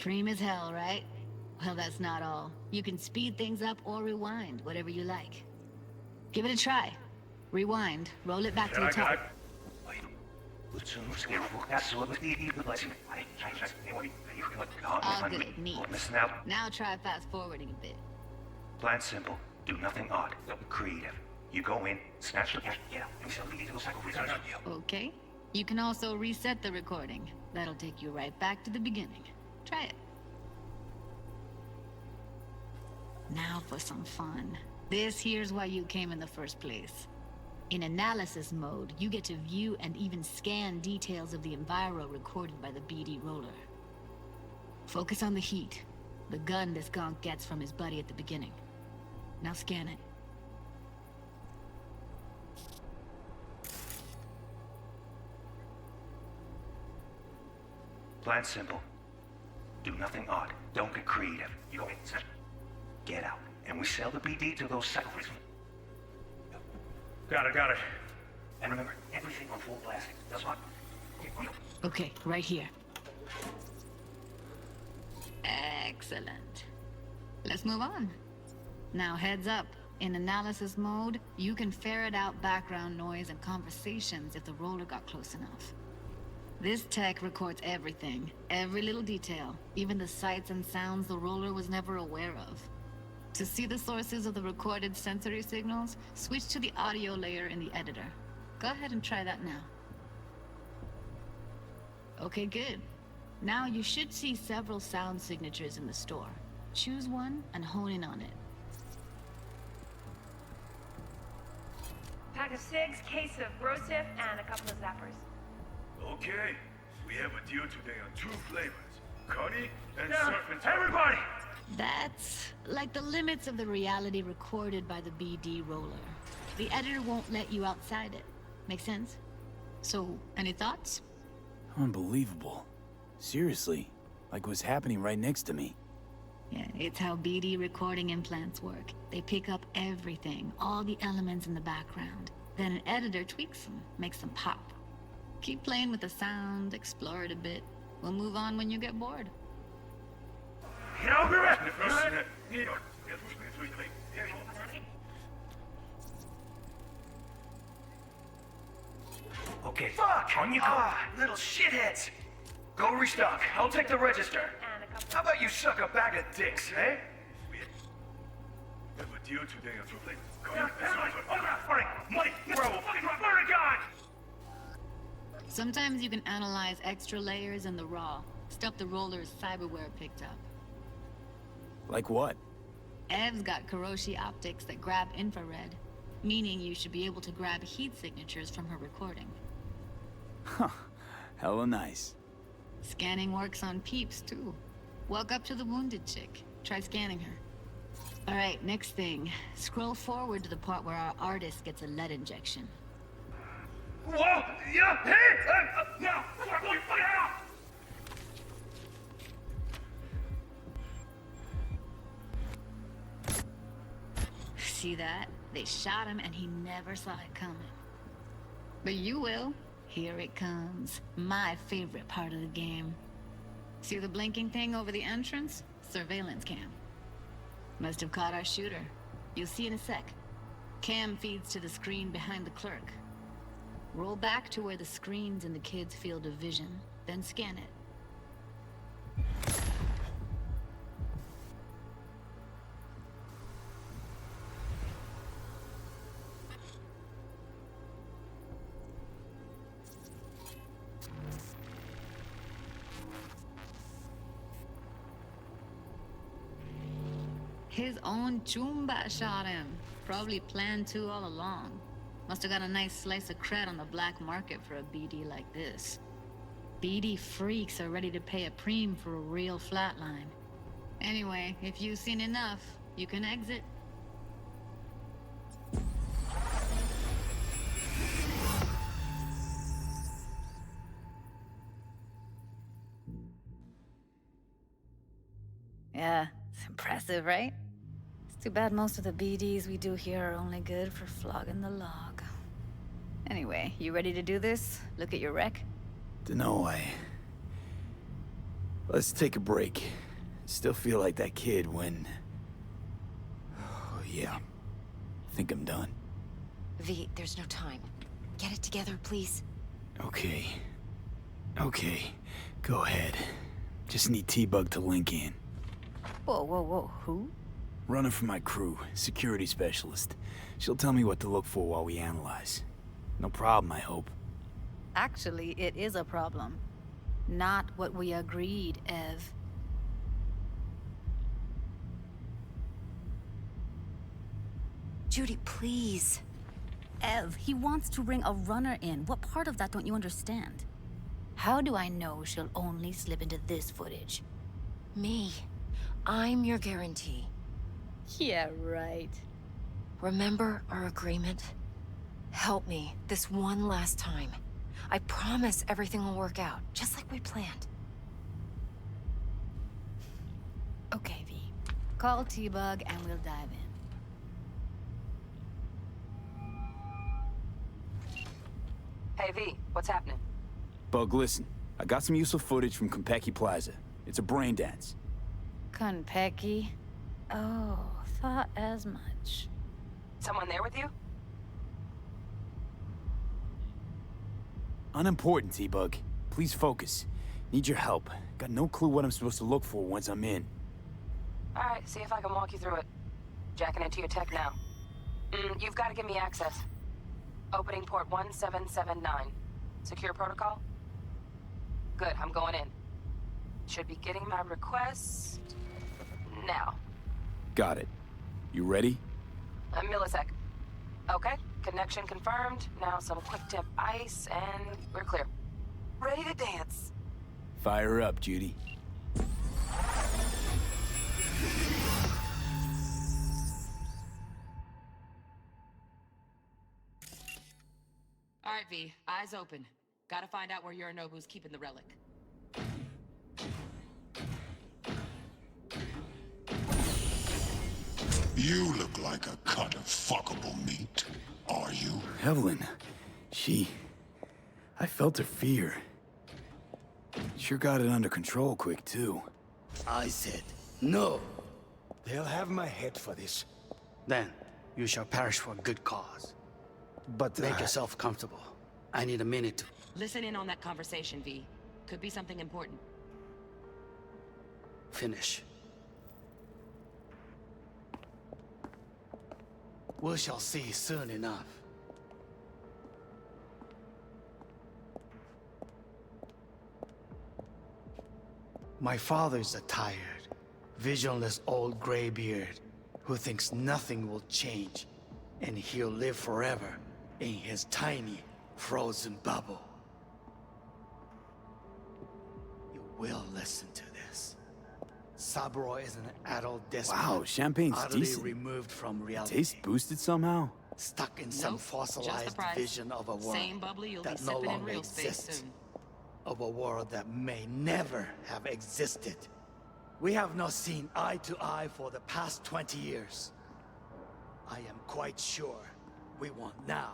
Cream as hell, right? Well, that's not all. You can speed things up or rewind, whatever you like. Give it a try. Rewind, roll it back to the top. All good, neat. Now try fast forwarding a bit. Plan simple. Do nothing odd. Don't be creative. You go in, snatch the cash, get out. And we sell the BD to those psycho freaks from the studio. Okay. You can also reset the recording. That'll take you right back to the beginning. Try it. Now for some fun. This here's why you came in the first place. In analysis mode, you get to view and even scan details of the enviro recorded by the BD roller. Focus on the heat, the gun this gonk gets from his buddy at the beginning. Now scan it. Plan simple. Do nothing odd. Don't get creative. You go in, snatch, get out. And we sell the BD to those psycho freaks. Got it. And remember, everything on full blast. That's what? Okay, right here. Excellent. Let's move on. Now heads up. In analysis mode, you can ferret out background noise and conversations if the roller got close enough. This tech records everything, every little detail, even the sights and sounds the roller was never aware of. To see the sources of the recorded sensory signals, switch to the audio layer in the editor. Go ahead and try that now. Okay, good. Now you should see several sound signatures in the store. Choose one and hone in on it. Pack of 6, case of Brosif, and a couple of zappers. Okay, we have a deal today on 2 flavors. Connie and Serpent. Everybody! That's like the limits of the reality recorded by the BD roller. The editor won't let you outside it. Make sense? So, any thoughts? Unbelievable. Seriously, like it was happening right next to me. Yeah, it's how BD recording implants work. They pick up everything, all the elements in the background. Then an editor tweaks them, makes them pop. Keep playing with the sound, explore it a bit. We'll move on when you get bored. Okay. Fuck! On you go! Little shitheads! Go restock. I'll take the register. How about you suck a bag of dicks, eh? We have a deal today on 2 flavors. Sometimes you can analyze extra layers in the raw, stuff the roller's cyberware picked up. Like what? Ev's got Kiroshi optics that grab infrared, meaning you should be able to grab heat signatures from her recording. Huh. Hella nice. Scanning works on peeps, too. Walk up to the wounded chick. Try scanning her. Alright, next thing. Scroll forward to the part where our artist gets a lead injection. Whoa! Yeah! Hey! Now! See that? They shot him and he never saw it coming. But you will. Here it comes. My favorite part of the game. See the blinking thing over the entrance? Surveillance cam. Must have caught our shooter. You'll see in a sec. Cam feeds to the screen behind the clerk. Roll back to where the screen's in the kid's field of vision, then scan it. His own Chumba shot him. Probably planned to all along. Must have got a nice slice of cred on the black market for a BD like this. BD freaks are ready to pay a preem for a real flatline. Anyway, if you've seen enough, you can exit. Yeah, it's impressive, right? Too bad most of the BDs we do here are only good for flogging the log. Anyway, you ready to do this? Look at your wreck? Dunno, Let's take a break. Still feel like that kid when... Oh, yeah. Think I'm done. V, there's no time. Get it together, please. Okay. Okay. Go ahead. Just need T-Bug to link in. Whoa, whoa, whoa, who? Runner for my crew, security specialist. She'll tell me what to look for while we analyze. No problem, I hope. Actually, it is a problem. Not what we agreed, Ev. Judy, please. Ev, he wants to bring a runner in. What part of that don't you understand? How do I know she'll only slip into this footage? Me. I'm your guarantee. Yeah, right. Remember our agreement? Help me this one last time. I promise everything will work out, just like we planned. Okay, V. Call T-Bug and we'll dive in. Hey, V, what's happening? Bug, listen. I got some useful footage from Konpeki Plaza. It's a brain dance. Konpeki? Oh, thought as much. Someone there with you? Unimportant, T-Bug. Please focus. Need your help. Got no clue what I'm supposed to look for once I'm in. Alright, see if I can walk you through it. Jacking into your tech now. You've got to give me access. Opening port 1779. Secure protocol? Good, I'm going in. Should be getting my request... now. Got it. You ready? A millisec. Okay, connection confirmed. Now some quick tip ice, and we're clear. Ready to dance. Fire up, Judy. All right, V. Eyes open. Gotta find out where Yorinobu's keeping the relic. You look like a cut of fuckable meat. Are you? Evelyn. I felt her fear. Sure got it under control quick, too. I said, no. They'll have my head for this. Then, you shall perish for a good cause. But make yourself comfortable. I need a minute to... Listen in on that conversation, V. Could be something important. finish. We shall see soon enough. My father's a tired, visionless old graybeard who thinks nothing will change, and he'll live forever in his tiny, frozen bubble. You will listen to this. Saburo is an adult despot. Wow, champagne's utterly decent. removed from reality. Taste boosted somehow? Stuck in some fossilized vision of a world Same bubbly you'll that be no sipping in longer real space exists. soon. Of a world that may never have existed. We have not seen eye to eye for the past 20 years. I am quite sure we want now.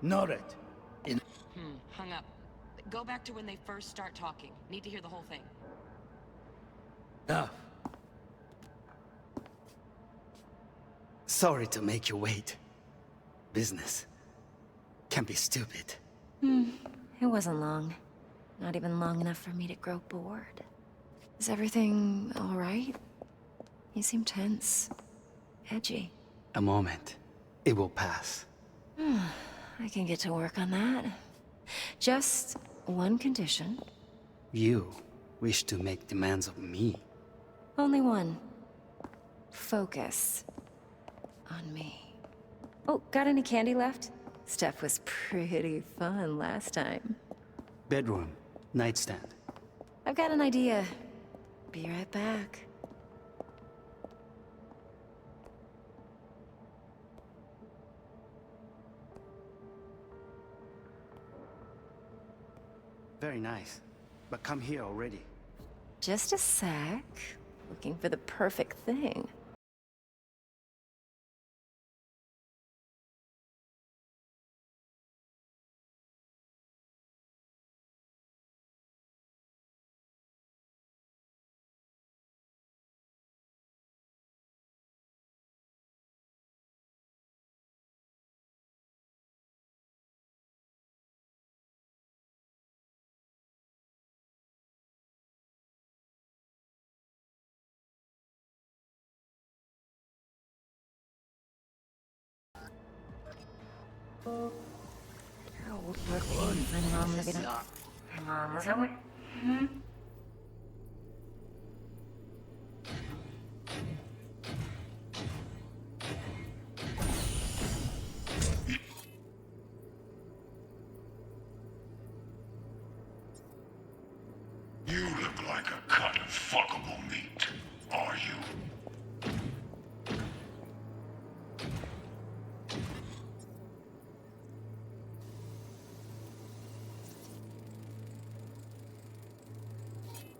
Noted. Hung up. Go back to when they first start talking. Need to hear the whole thing. Enough. Sorry to make you wait. Business can be stupid. It wasn't long. Not even long enough for me to grow bored. Is everything all right? You seem tense. Edgy. A moment. It will pass. I can get to work on that. Just one condition. You wish to make demands of me. Only one. Focus on me. Oh, got any candy left? Stuff was pretty fun last time. Bedroom. Nightstand. I've got an idea. Be right back. Very nice. but come here already. Just a sec. Looking for the perfect thing. You look like a cut of fuckable meat, are you?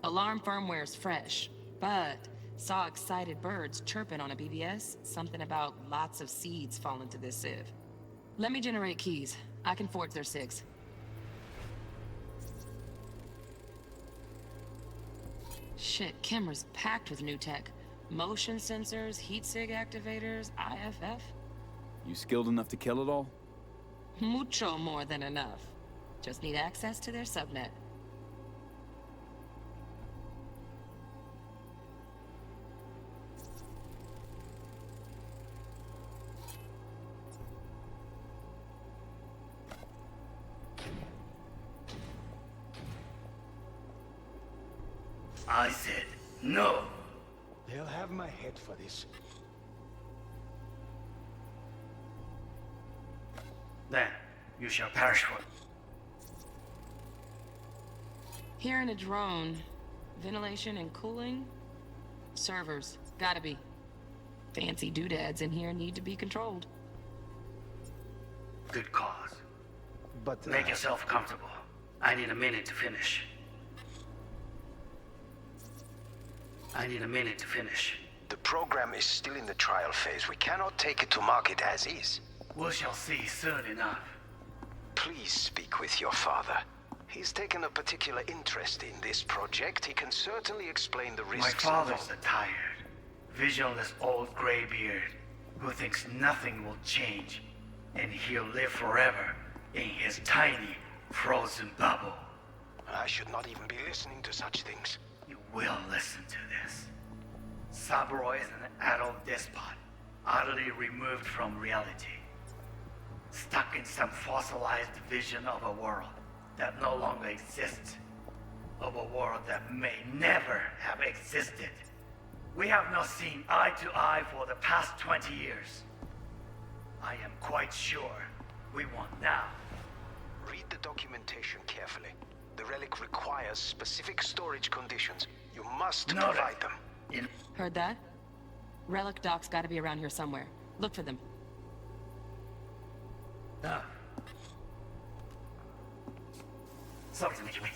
Alarm firmware's fresh, but saw excited birds chirping on a BBS. Something about lots of seeds falling to this sieve. Let me generate keys. I can forge their SIGs. Shit, Kimmer's packed with new tech. Motion sensors, heat sig activators, IFF. You skilled enough to kill it all? Mucho more than enough. Just need access to their subnet. I said no. They'll have my head for this. Then you shall perish for it. Here in a drone, ventilation and cooling? Servers, gotta be. Fancy doodads in here need to be controlled. Good cause. But make yourself comfortable. I need a minute to finish. The program is still in the trial phase. We cannot take it to market as is. We shall see soon enough. Please speak with your father. He's taken a particular interest in this project. He can certainly explain the risks. My father's a tired, visionless old graybeard who thinks nothing will change, and he'll live forever in his tiny, frozen bubble. I should not even be listening to such things. You will listen to this. Saburo is an adult despot, utterly removed from reality. Stuck in some fossilized vision of a world that no longer exists. Of a world that may never have existed. We have not seen eye to eye for the past 20 years. I am quite sure we want now. Read the documentation carefully. The relic requires specific storage conditions. You must provide them. Heard that? Relic docs gotta be around here somewhere. Look for them. Sorry to make you wait.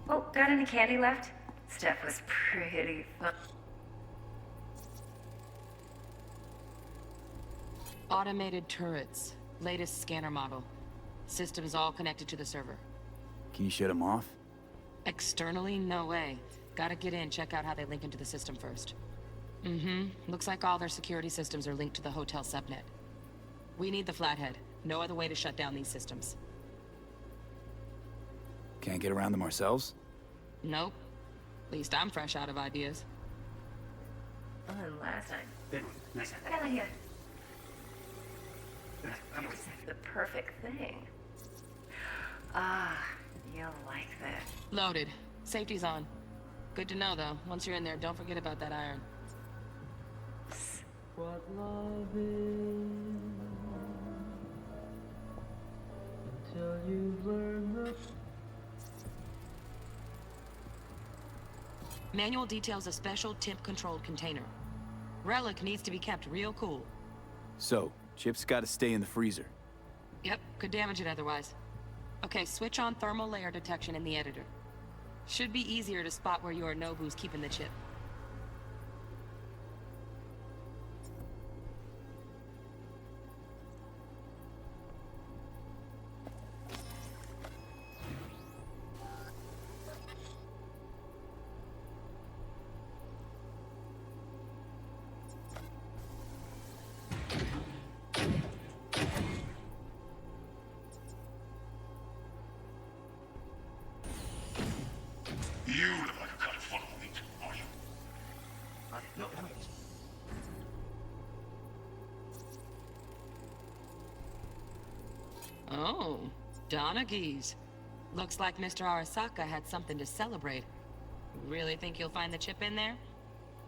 Oh, got any candy left? Stuff was pretty fun. Automated turrets. Latest scanner model. Systems all connected to the server. Can you shut them off? Externally, no way. Gotta get in, check out how they link into the system first. Looks like all their security systems are linked to the hotel subnet. We need the flathead. No other way to shut down these systems. Can't get around them ourselves? Nope. At least I'm fresh out of ideas. Oh, last time. Nice. I got here. The perfect thing. Ah, you'll like that. Loaded. Safety's on. Good to know, though. Once you're in there, don't forget about that iron. What love is. Manual details a special temp-controlled container. Relic needs to be kept real cool. So, Chip's gotta stay in the freezer. Yep, could damage it otherwise. Okay, switch on thermal layer detection in the editor. Should be easier to spot where Yorinobu's keeping the chip. You look like a cut full of wheat, are you? No. Oh, GanicGames. Looks like Mr. Arasaka had something to celebrate. Really think you'll find the chip in there?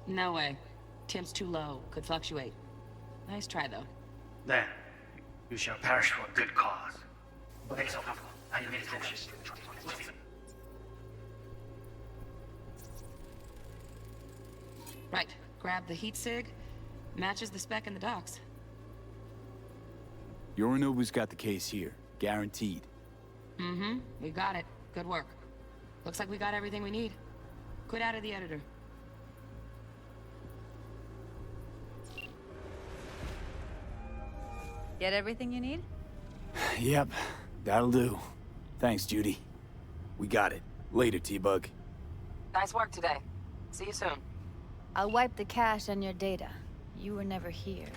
No way. Temp's too low. Could fluctuate. Nice try, though. Then, you shall perish for a good cause. Right. Grab the heat sig. Matches the spec in the docks. Yorinobu's got the case here. Guaranteed. Mm-hmm. We got it. Good work. Looks like we got everything we need. Quit out of the editor. Get everything you need? Yep, that'll do. Thanks, Judy. We got it. Later, T-Bug. Nice work today. See you soon. I'll wipe the cache on your data. You were never here.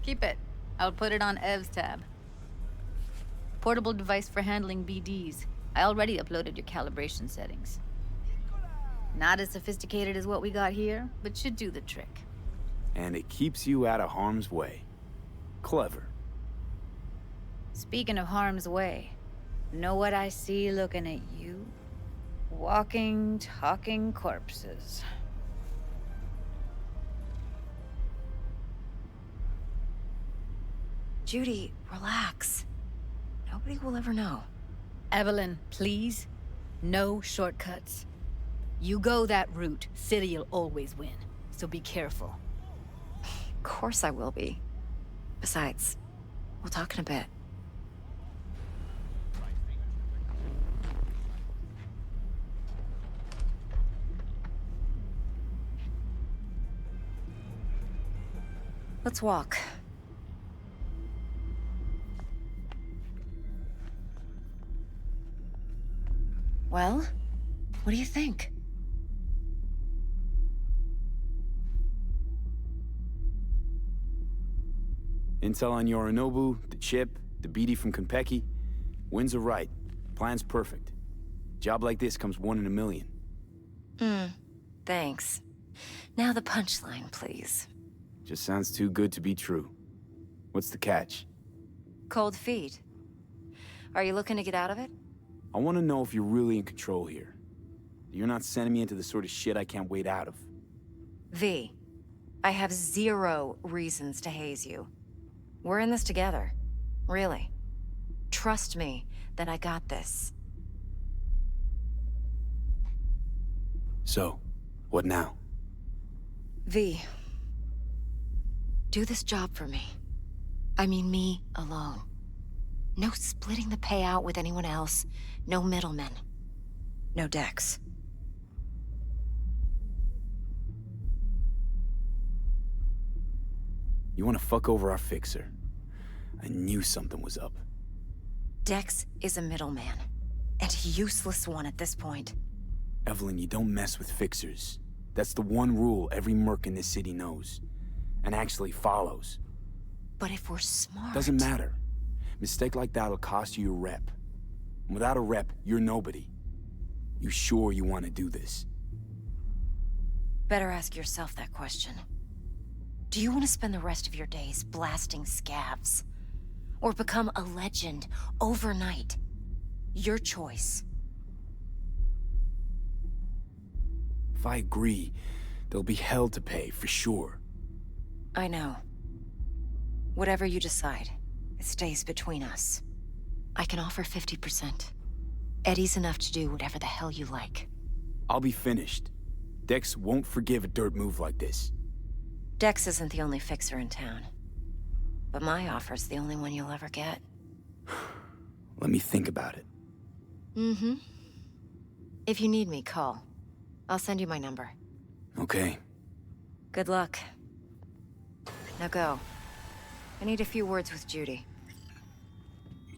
Keep it. I'll put it on Ev's tab. Portable device for handling BDs. I already uploaded your calibration settings. Not as sophisticated as what we got here, but should do the trick. And it keeps you out of harm's way. Clever. Speaking of harm's way, know what I see looking at you? Walking, talking corpses. Judy, relax. Nobody will ever know. Evelyn, please. No shortcuts. You go that route, City'll always win. So be careful. Of course I will be. Besides, we'll talk in a bit. Let's walk. Well, what do you think? Intel on Yorinobu, the chip, the BD from Konpeki. Winds are right. Plan's perfect. Job like this comes 1 in a million. Thanks. Now the punchline, please. Just sounds too good to be true. What's the catch? Cold feet. Are you looking to get out of it? I want to know if you're really in control here. You're not sending me into the sort of shit I can't wait out of. V, I have 0 reasons to haze you. We're in this together. Really. Trust me that I got this. So, what now? V, do this job for me. I mean me alone. No splitting the payout with anyone else. No middlemen. No Dex. You want to fuck over our fixer? I knew something was up. Dex is a middleman. And a useless one at this point. Evelyn, you don't mess with fixers. That's the one rule every merc in this city knows. And actually follows. But if we're smart... Doesn't matter. Mistake like that'll cost you your rep. And without a rep, you're nobody. You sure you want to do this? Better ask yourself that question. Do you want to spend the rest of your days blasting scavs? Or become a legend overnight? Your choice. if I agree, there'll be hell to pay, for sure. I know. Whatever you decide, it stays between us. I can offer 50%. Eddie's enough to do whatever the hell you like. I'll be finished. Dex won't forgive a dirt move like this. Dex isn't the only fixer in town. But my offer's the only one you'll ever get. Let me think about it. Mm-hmm. If you need me, call. I'll send you my number. Okay. Good luck. Now go. I need a few words with Judy.